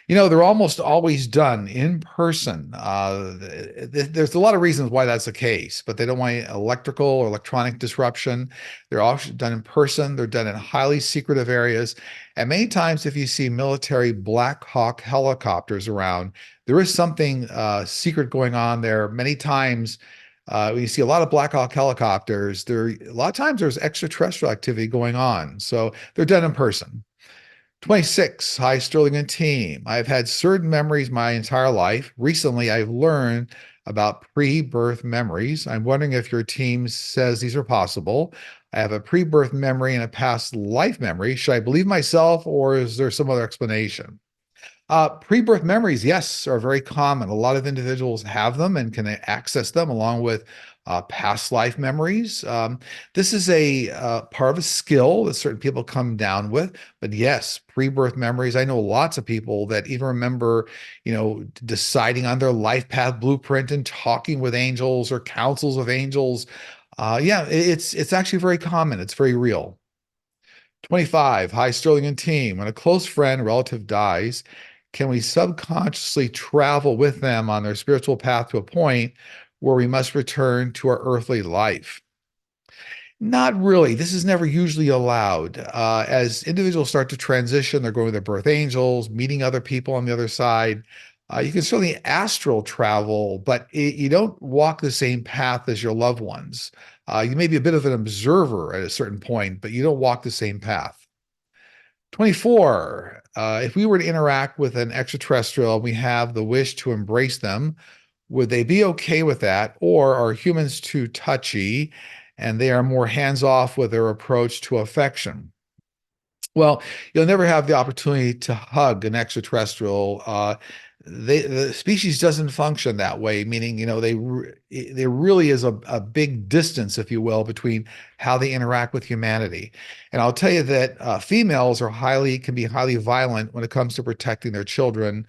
They're almost always done in person. There's a lot of reasons why that's the case, but they don't want electrical or electronic disruption. They're often done in person. They're done in highly secretive areas. And many times, if you see military Black Hawk helicopters around, there is something secret going on there. Many times, when you see a lot of Black Hawk helicopters, a lot of times there's extraterrestrial activity going on. So they're done in person. 26. Hi, Sterling and team. I've had certain memories my entire life. Recently, I've learned about pre-birth memories. I'm wondering if your team says these are possible. I have a pre-birth memory and a past life memory. Should I believe myself or is there some other explanation? Pre-birth memories, yes, are very common. A lot of individuals have them and can access them along with past life memories. This is a part of a skill that certain people come down with. But yes, pre-birth memories. I know lots of people that even remember, deciding on their life path blueprint and talking with angels or councils of angels. Yeah, it's actually very common. It's very real. 25. Hi, Sterling and team. When a close friend, relative dies, can we subconsciously travel with them on their spiritual path to a point where we must return to our earthly life? Not really. This is never usually allowed. As individuals start to transition, they're going with their birth angels, meeting other people on the other side. You can certainly astral travel, but you don't walk the same path as your loved ones. You may be a bit of an observer at a certain point, but you don't walk the same path. 24. If we were to interact with an extraterrestrial, we have the wish to embrace them. Would they be okay with that? Or are humans too touchy and they are more hands off with their approach to affection? Well, you'll never have the opportunity to hug an extraterrestrial. The species doesn't function that way, meaning, there really is a big distance, if you will, between how they interact with humanity. And I'll tell you that females can be highly violent when it comes to protecting their children.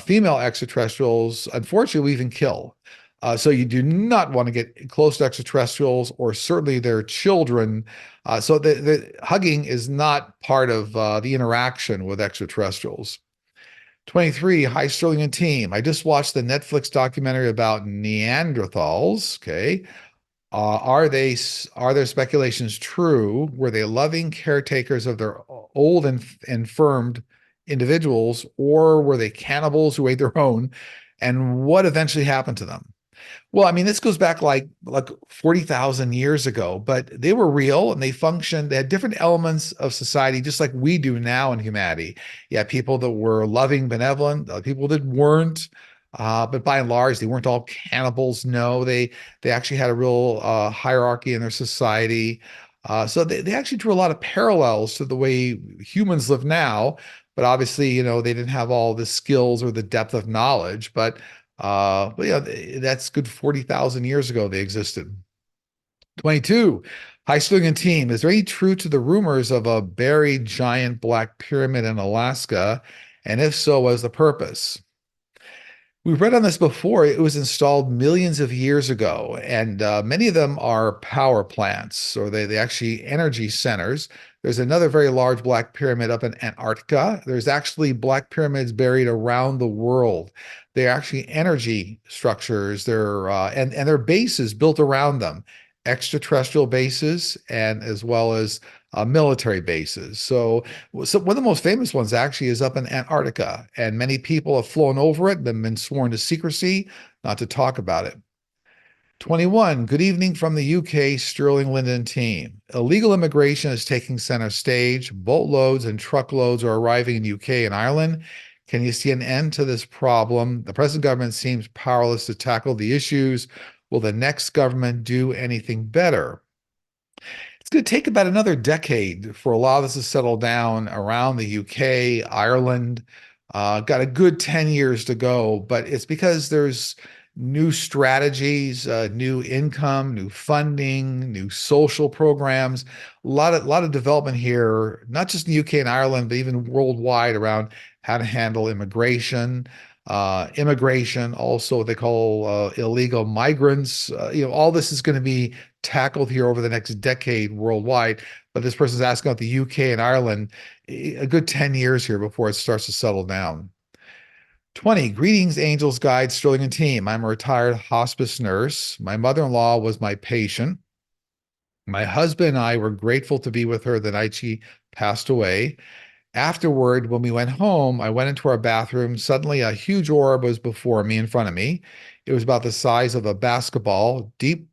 Female extraterrestrials, unfortunately, even kill. So you do not want to get close to extraterrestrials or certainly their children. So the hugging is not part of the interaction with extraterrestrials. 23. Hi, Sterling and team. I just watched the Netflix documentary about Neanderthals. Okay. Are their speculations true? Were they loving caretakers of their old and infirmed individuals, or were they cannibals who ate their own? And what eventually happened to them? Well, I mean, this goes back like 40,000 years ago, but they were real and they functioned. They had different elements of society, just like we do now in humanity. Yeah, people that were loving, benevolent, people that weren't. But by and large, they weren't all cannibals. No, they actually had a real hierarchy in their society. So they actually drew a lot of parallels to the way humans live now. But obviously, they didn't have all the skills or the depth of knowledge. But yeah, that's good 40,000 years ago they existed. 22. Hi, Sterling and team. Is there any truth to the rumors of a buried giant black pyramid in Alaska? And if so, what is the purpose? We've read on this before. It was installed millions of years ago, and many of them are power plants, or they actually energy centers. There's another very large black pyramid up in Antarctica. There's actually black pyramids buried around the world. They're actually energy structures. They're and their bases built around them, extraterrestrial bases, and as well as military bases. So one of the most famous ones actually is up in Antarctica, and many people have flown over it and been sworn to secrecy, not to talk about it. 21, good evening from the UK Sterling Linden team. Illegal immigration is taking center stage. Boatloads and truckloads are arriving in UK and Ireland. Can you see an end to this problem? The present government seems powerless to tackle the issues. Will the next government do anything better? It's going to take about another decade for a lot of this to settle down around the UK, Ireland. Got a good 10 years to go, but it's because there's new strategies, new income, new funding, new social programs, a lot of development here, not just in the UK and Ireland, but even worldwide around how to handle immigration, also what they call illegal migrants. All this is going to be tackled here over the next decade worldwide. But this person's asking about the UK and Ireland, a good 10 years here before it starts to settle down. 20, greetings, angels, guides, Sterling and team. I'm a retired hospice nurse. My mother-in-law was my patient. My husband and I were grateful to be with her the night she passed away. Afterward, when we went home, I went into our bathroom. Suddenly, a huge orb was before me, in front of me. It was about the size of a basketball, deep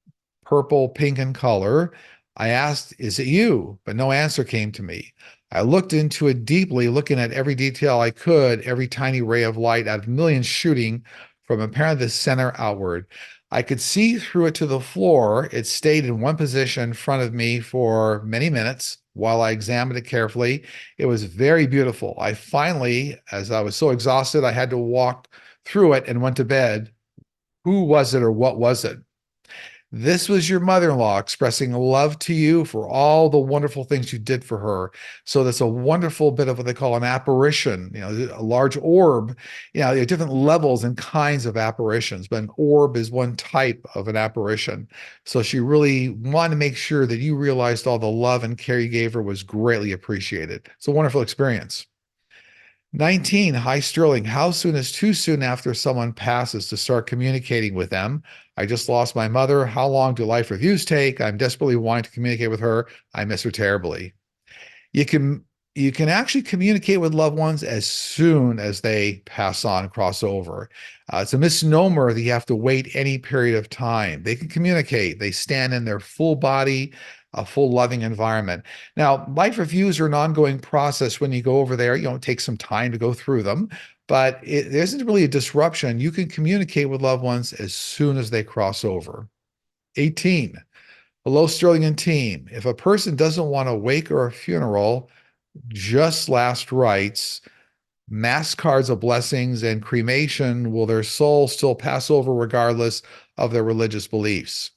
purple, pink in color. I asked, "Is it you?" But no answer came to me. I looked into it deeply, looking at every detail I could, every tiny ray of light out of millions shooting from apparently the center outward. I could see through it to the floor. It stayed in one position in front of me for many minutes while I examined it carefully. It was very beautiful. I finally, as I was so exhausted, I had to walk through it and went to bed. Who was it or what was it? This was your mother-in-law expressing love to you for all the wonderful things you did for her. So that's a wonderful bit of what they call an apparition, a large orb. There are different levels and kinds of apparitions, but an orb is one type of an apparition. So she really wanted to make sure that you realized all the love and care you gave her was greatly appreciated. It's a wonderful experience. 19, hi Sterling. How soon is too soon after someone passes to start communicating with them? I just lost my mother. How long do life reviews take? I'm desperately wanting to communicate with her. I miss her terribly. You can you can actually communicate with loved ones as soon as they pass on, cross over. It's a misnomer that you have to wait any period of time. They can communicate. They stand in their full body, a full loving environment. Now, life reviews are an ongoing process. When you go over there, it takes some time to go through them, but there isn't really a disruption. You can communicate with loved ones as soon as they cross over. 18. Hello, Sterling and team. If a person doesn't want a wake or a funeral, just last rites, mass cards of blessings, and cremation, will their soul still pass over regardless of their religious beliefs?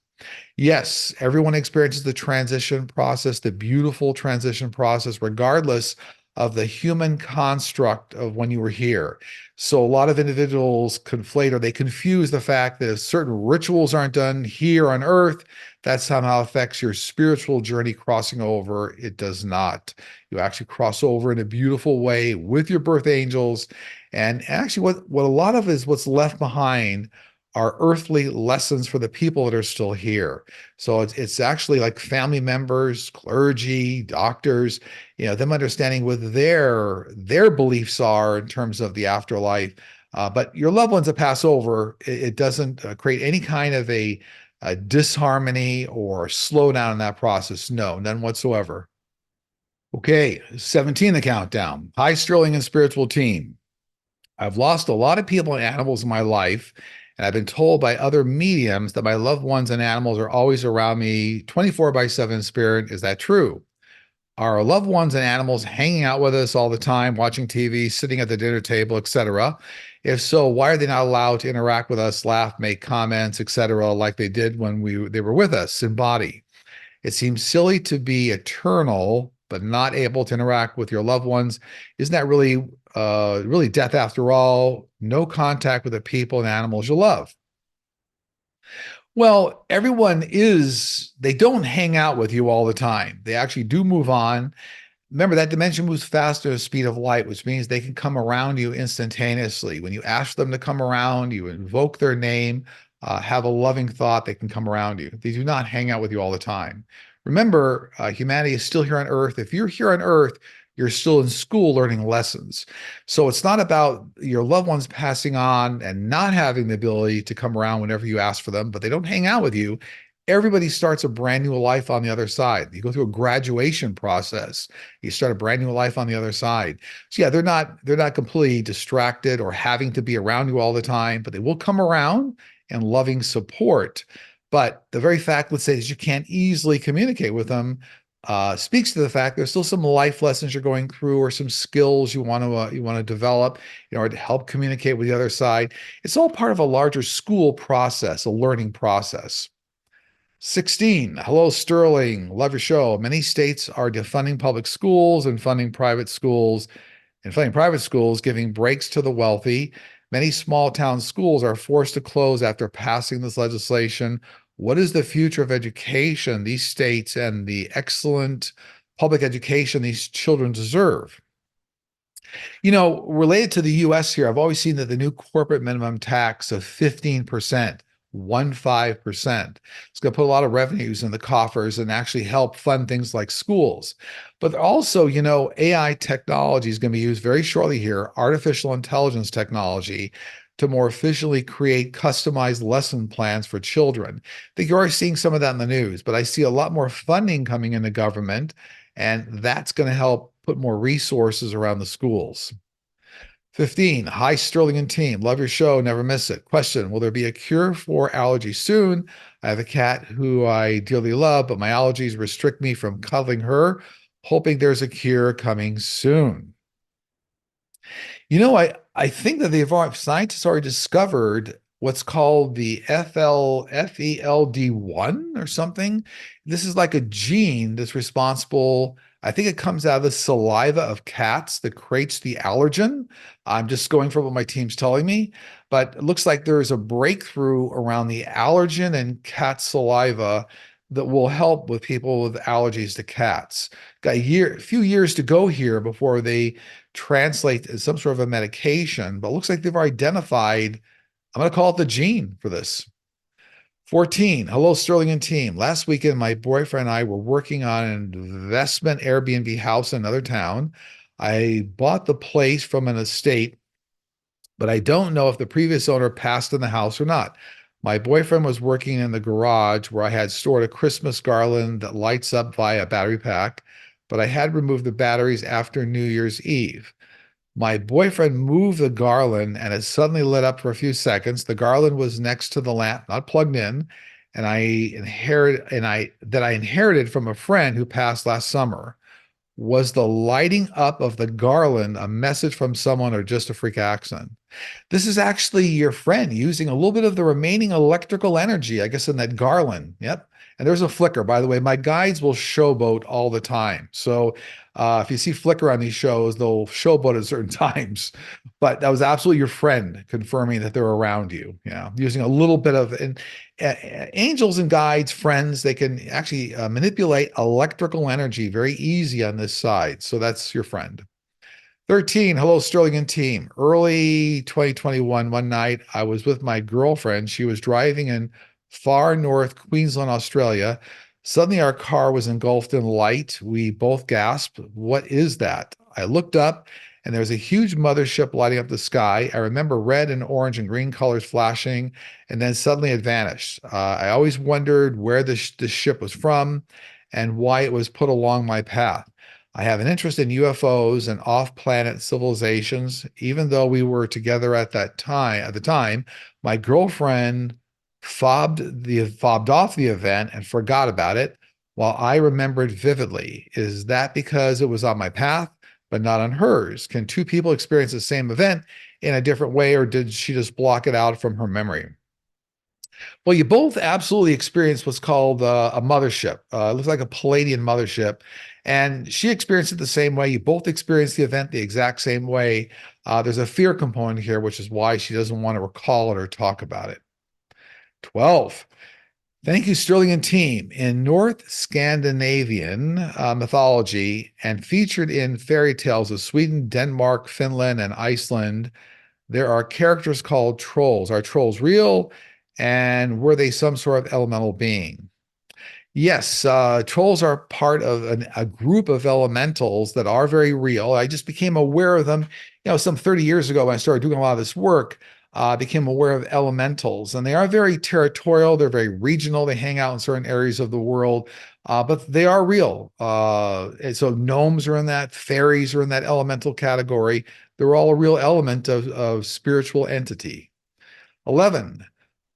Yes, everyone experiences the transition process, the beautiful transition process, regardless of the human construct of when you were here. So a lot of individuals conflate or they confuse the fact that if certain rituals aren't done here on earth, that somehow affects your spiritual journey crossing over. It does not. You actually cross over in a beautiful way with your birth angels. And actually, what a lot of is what's left behind are earthly lessons for the people that are still here. So it's actually like family members, clergy, doctors, them understanding what their beliefs are in terms of the afterlife. But your loved ones that pass over, it doesn't create any kind of a disharmony or slowdown in that process. No, none whatsoever. Okay, 17, the countdown. Hi, Sterling and spiritual team. I've lost a lot of people and animals in my life, and I've been told by other mediums that my loved ones and animals are always around me 24/7 spirit. Is that true? Are our loved ones and animals hanging out with us all the time, watching TV, sitting at the dinner table, etc.? If so, why are they not allowed to interact with us, laugh, make comments, etc., like they did when they were with us in body? It seems silly to be eternal, but not able to interact with your loved ones. Isn't that really death after all? no contact with the people and animals you love. Well, they don't hang out with you all the time. They actually do move on. Remember, that dimension moves faster at the speed of light, which means they can come around you instantaneously. When you ask them to come around, you invoke their name, have a loving thought, they can come around you. They do not hang out with you all the time. Remember, humanity is still here on Earth. If you're here on Earth, you're still in school learning lessons. So it's not about your loved ones passing on and not having the ability to come around whenever you ask for them, but they don't hang out with you. Everybody starts a brand new life on the other side. You go through a graduation process. You start a brand new life on the other side. So yeah, they're not completely distracted or having to be around you all the time, but they will come around and loving support. But the very fact, let's say, that you can't easily communicate with them speaks to the fact there's still some life lessons you're going through or some skills you want to develop in order to help communicate with the other side. It's all part of a larger school process, a learning process. 16. Hello, Sterling. Love your show. Many states are defunding public schools and funding private schools giving breaks to the wealthy. Many small town schools are forced to close after passing this legislation. What is the future of education, these states, and the excellent public education these children deserve? Related to the US here, I've always seen that the new corporate minimum tax of 15%, 15%. It's going to put a lot of revenues in the coffers and actually help fund things like schools. But also, AI technology is going to be used very shortly here, artificial intelligence technology, to more efficiently create customized lesson plans for children. I think you're already seeing some of that in the news, but I see a lot more funding coming into government, and that's going to help put more resources around the schools. 15. Hi, Sterling and team. Love your show. Never miss it. Question: will there be a cure for allergy soon? I have a cat who I dearly love, but my allergies restrict me from cuddling her. Hoping there's a cure coming soon. I think that scientists already discovered what's called the FELD1 or something. This is like a gene that's responsible. I think it comes out of the saliva of cats that creates the allergen. I'm just going from what my team's telling me, but it looks like there's a breakthrough around the allergen in cat saliva that will help with people with allergies to cats. Got a few years to go here before they translate as some sort of a medication, but it looks like they've identified, I'm going to call it the gene for this. 14. Hello, Sterling and team. Last weekend, my boyfriend and I were working on an investment Airbnb house in another town. I bought the place from an estate, but I don't know if the previous owner passed in the house or not. My boyfriend was working in the garage where I had stored a Christmas garland that lights up via battery pack, but I had removed the batteries after New Year's Eve. My boyfriend moved the garland and it suddenly lit up for a few seconds. The garland was next to the lamp, not plugged in, and I inherited from a friend who passed last summer. Was the lighting up of the garland a message from someone or just a freak accident? This is actually your friend using a little bit of the remaining electrical energy, I guess, in that garland. Yep. And there's a flicker. By the way, my guides will showboat all the time. So if you see flicker on these shows, they'll showboat at certain times. But that was absolutely your friend confirming that they're around you. Yeah, using a little bit of angels and guides, friends, they can actually manipulate electrical energy very easy on this side. So that's your friend. 13. Hello, Sterling and team. Early 2021, one night, I was with my girlfriend. She was driving in far north Queensland, Australia. Suddenly, our car was engulfed in light. We both gasped. What is that? I looked up, and there was a huge mothership lighting up the sky. I remember red and orange and green colors flashing, and then suddenly it vanished. I always wondered where this ship was from and why it was put along my path. I have an interest in UFOs and off-planet civilizations. Even though we were together at the time, my girlfriend fobbed off the event and forgot about it, while I remembered vividly. Is that because it was on my path, but not on hers? Can two people experience the same event in a different way, or did she just block it out from her memory? Well, you both absolutely experienced what's called a mothership. It looks like a Palladian mothership. And she experienced it the same way. You both experienced the event the exact same way. There's a fear component here, which is why she doesn't want to recall it or talk about it. 12. Thank you, Sterling and team. In North Scandinavian mythology and featured in fairy tales of Sweden, Denmark, Finland, and Iceland, there are characters called trolls. Are trolls real? And were they some sort of elemental being? Yes, trolls are part of a group of elementals that are very real. I just became aware of them, some 30 years ago when I started doing a lot of this work. I became aware of elementals, and they are very territorial. They're very regional. They hang out in certain areas of the world, but they are real. And so gnomes are in that, fairies are in that elemental category. They're all a real element of spiritual entity. 11.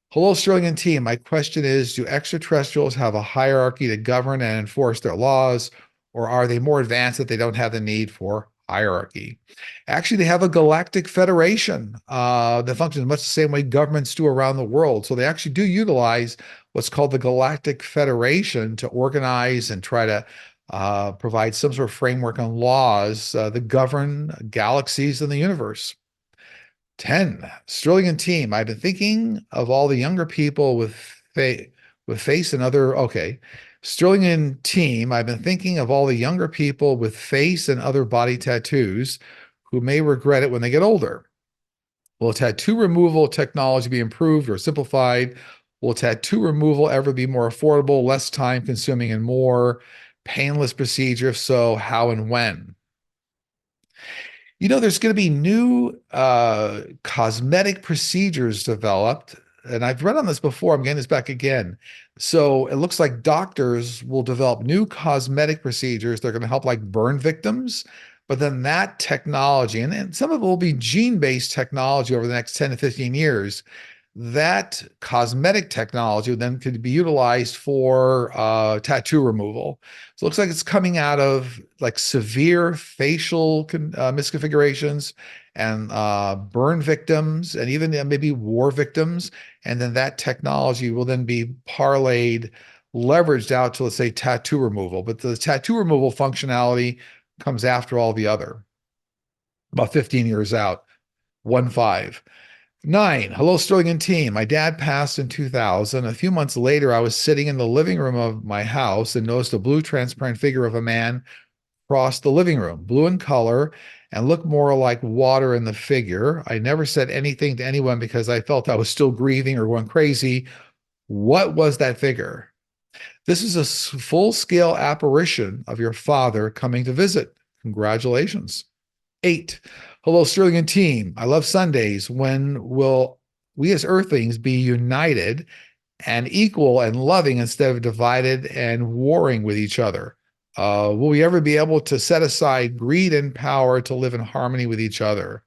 Hello, Sterling and team. My question is, do extraterrestrials have a hierarchy to govern and enforce their laws, or are they more advanced that they don't have the need for hierarchy? Actually, they have a galactic federation that functions much the same way governments do around the world. So they actually do utilize what's called the Galactic Federation to organize and try to provide some sort of framework and laws that govern galaxies in the universe. 10. Sterling and team. I've been thinking of all the younger people with face and other. Okay. Sterling and team. I've been thinking of all the younger people with face and other body tattoos who may regret it when they get older. Will tattoo removal technology be improved or simplified? Will tattoo removal ever be more affordable, less time consuming, and more painless procedure? If so, how and when? There's going to be new cosmetic procedures developed. And I've read on this before. I'm getting this back again. So it looks like doctors will develop new cosmetic procedures. They're going to help like burn victims. But then that technology, and some of it will be gene-based technology over the next 10 to 15 years, that cosmetic technology then could be utilized for tattoo removal. So it looks like it's coming out of like severe facial misconfigurations and burn victims and even maybe war victims. And then that technology will then be parlayed, leveraged out to, let's say, tattoo removal. But the tattoo removal functionality comes after all the other, about 15 years out. 1-5. 9. Hello, Sterling and team. My dad passed in 2000. A few months later, I was sitting in the living room of my house and noticed a blue transparent figure of a man cross the living room, blue in color, and looked more like water in the figure. I never said anything to anyone because I felt I was still grieving or going crazy. What was that figure? This is a full-scale apparition of your father coming to visit. Congratulations. 8. Hello, Sterling and team. I love Sundays. When will we as earthlings be united and equal and loving instead of divided and warring with each other? Will we ever be able to set aside greed and power to live in harmony with each other?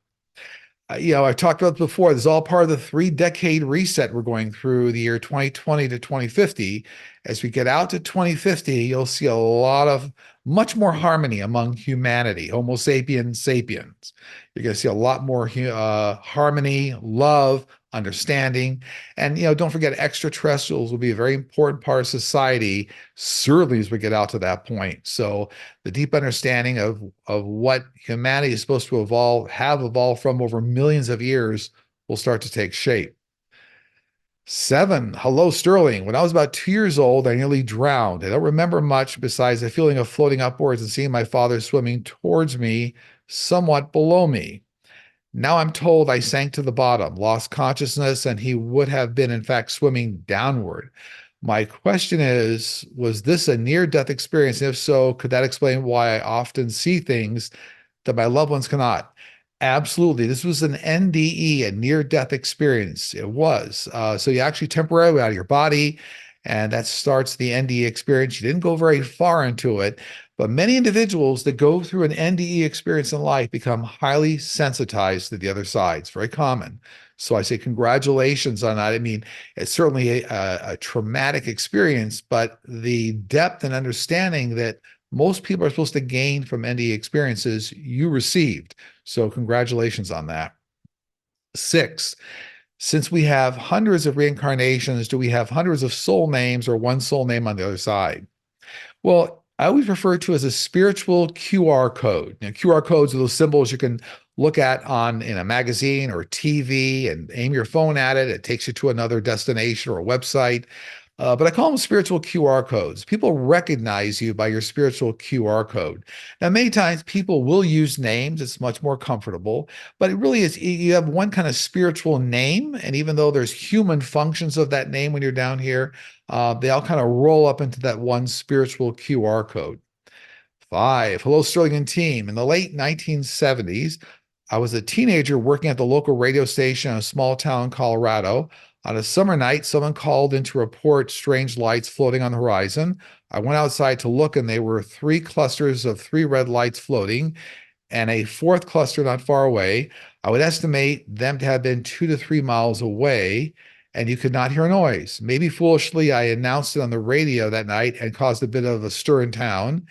I've talked about this before. This is all part of the 3-decade reset we're going through the year 2020 to 2050. As we get out to 2050, you'll see a lot of much more harmony among humanity, Homo sapiens sapiens. You're going to see a lot more harmony, love, understanding. And, don't forget, extraterrestrials will be a very important part of society, certainly as we get out to that point. So the deep understanding of what humanity is supposed to have evolved from over millions of years will start to take shape. 7. Hello, Sterling. When I was about 2 years old, I nearly drowned. I don't remember much besides the feeling of floating upwards and seeing my father swimming towards me, somewhat below me. Now I'm told I sank to the bottom, lost consciousness, and he would have been, in fact, swimming downward. My question is, was this a near-death experience? And if so, could that explain why I often see things that my loved ones cannot? Absolutely. This was an NDE, a near-death experience. It was. So you actually temporarily out of your body, and that starts the NDE experience. You didn't go very far into it, but many individuals that go through an NDE experience in life become highly sensitized to the other side. It's very common. So I say congratulations on that. I mean, it's certainly a traumatic experience, but the depth and understanding that most people are supposed to gain from NDE experiences you received. So congratulations on that. 6. Since we have hundreds of reincarnations, do we have hundreds of soul names or one soul name on the other side? Well, I always refer to as a spiritual QR code. Now, QR codes are those symbols you can look at on in a magazine or TV and aim your phone at it. It takes you to another destination or a website. But I call them spiritual QR codes. People recognize you by your spiritual QR code. Now, many times people will use names. It's much more comfortable, but it really is, you have one kind of spiritual name. And even though there's human functions of that name when you're down here, they all kind of roll up into that one spiritual QR code. Five, hello, Sterling and team. In the late 1970s, I was a teenager working at the local radio station in a small town in Colorado. On a summer night, someone called in to report strange lights floating on the horizon. I went outside to look, and there were three clusters of three red lights floating and a fourth cluster not far away. I would estimate them to have been 2 to 3 miles away, and you could not hear a noise. Maybe foolishly, I announced it on the radio that night and caused a bit of a stir in town.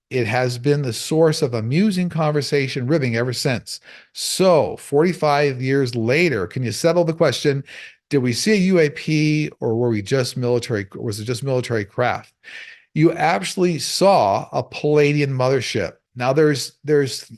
It has been the source of amusing conversation ribbing ever since. So, 45 years later, can you settle the question? Did we see a UAP, or were we just military? Or was it just military craft? You actually saw a Palladian mothership. Now there's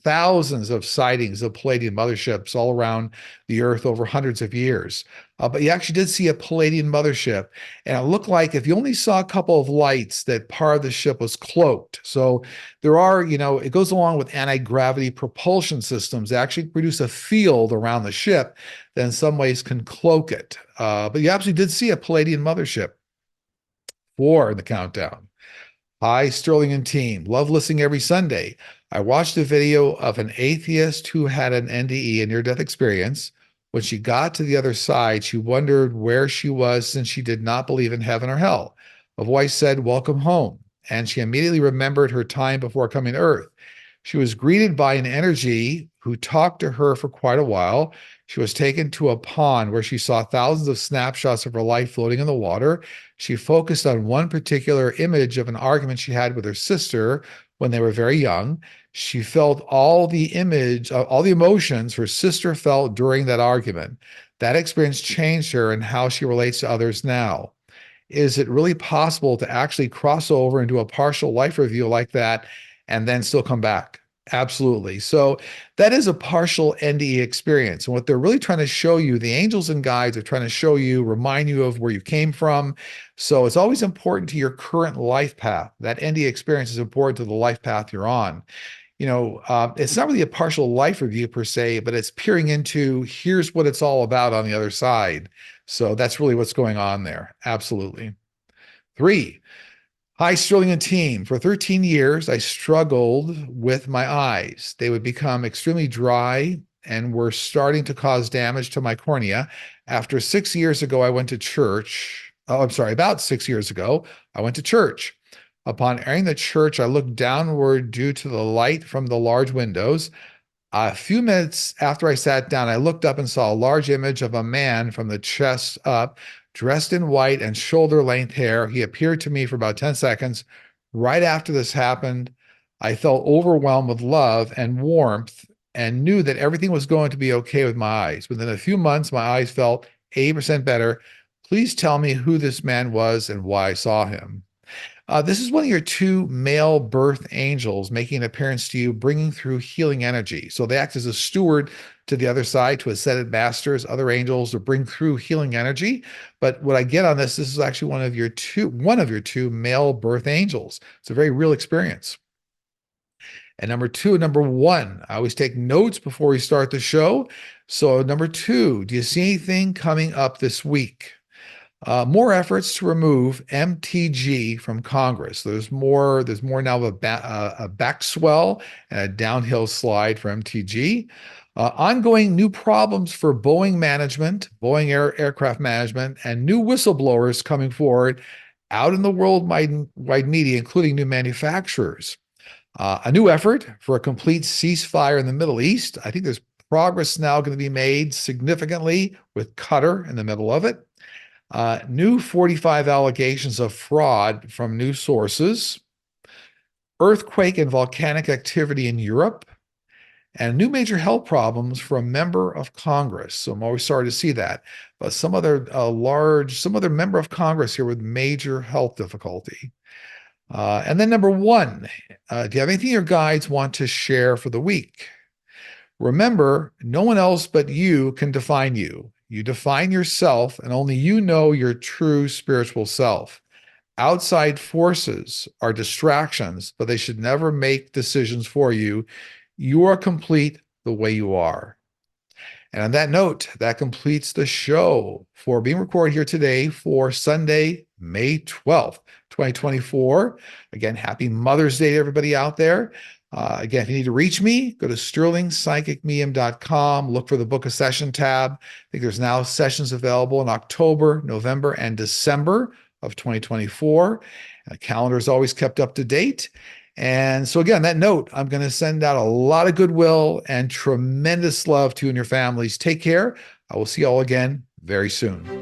thousands of sightings of Palladian motherships all around the Earth over hundreds of years. But you actually did see a Palladian mothership, and it looked like if you only saw a couple of lights, that part of the ship was cloaked. So there are, it goes along with anti-gravity propulsion systems that actually produce a field around the ship that in some ways can cloak it. But you actually did see a Palladian mothership. 4 in the countdown. Hi, Sterling and team. Love listening every Sunday. I watched a video of an atheist who had an NDE, a near-death experience. When she got to the other side, she wondered where she was since she did not believe in heaven or hell. A voice said, "Welcome home." And she immediately remembered her time before coming to Earth. She was greeted by an energy who talked to her for quite a while. She was taken to a pond where she saw thousands of snapshots of her life floating in the water. She focused on one particular image of an argument she had with her sister when they were very young. She felt all the emotions her sister felt during that argument. That experience changed her and how she relates to others now. Is it really possible to actually cross over and do a partial life review like that and then still come back? Absolutely. So that is a partial NDE experience. And what they're really trying to show you, the angels and guides are trying to show you, remind you of where you came from. So it's always important to your current life path. That NDE experience is important to the life path you're on. It's not really a partial life review per se, but it's peering into here's what it's all about on the other side. So that's really what's going on there. Absolutely. 3, hi, Sterling and team. For 13 years, I struggled with my eyes. They would become extremely dry and were starting to cause damage to my cornea. After 6 years ago, I went to church. Oh, I'm sorry, about 6 years ago, I went to church. Upon entering the church, I looked downward due to the light from the large windows. A few minutes after I sat down, I looked up and saw a large image of a man from the chest up, dressed in white and shoulder-length hair. He appeared to me for about 10 seconds. Right after this happened, I felt overwhelmed with love and warmth and knew that everything was going to be okay with my eyes. Within a few months, my eyes felt 80% better. Please tell me who this man was and why I saw him. This is one of your 2 male birth angels making an appearance to you, bringing through healing energy. So they act as a steward to the other side, to ascended masters, other angels, to bring through healing energy. But what I get on this is actually one of your two male birth angels. It's a very real experience. And number 2, number 1, I always take notes before we start the show. So number 2, do you see anything coming up this week? More efforts to remove MTG from Congress. There's more now of a backswell and a downhill slide for MTG. Ongoing new problems for Boeing management, Boeing aircraft management, and new whistleblowers coming forward out in the worldwide media, including new manufacturers. A new effort for a complete ceasefire in the Middle East. I think there's progress now going to be made significantly with Qatar in the middle of it. New 45 allegations of fraud from new sources, earthquake and volcanic activity in Europe, and new major health problems for a member of Congress. So I'm always sorry to see that. But some other member of Congress here with major health difficulty. And then number one, do you have anything your guides want to share for the week? Remember, no one else but you can define you. You define yourself, and only you know your true spiritual self. Outside forces are distractions, but they should never make decisions for you. You are complete the way you are. And on that note, that completes the show for being recorded here today for Sunday, May 12th, 2024. Again, happy Mother's Day to everybody out there. Again, if you need to reach me, go to sterlingpsychicmedium.com, look for the Book a Session tab. I think there's now sessions available in October, November, and December of 2024. The calendar is always kept up to date. And so again, that note, I'm going to send out a lot of goodwill and tremendous love to you and your families. Take care. I will see you all again very soon.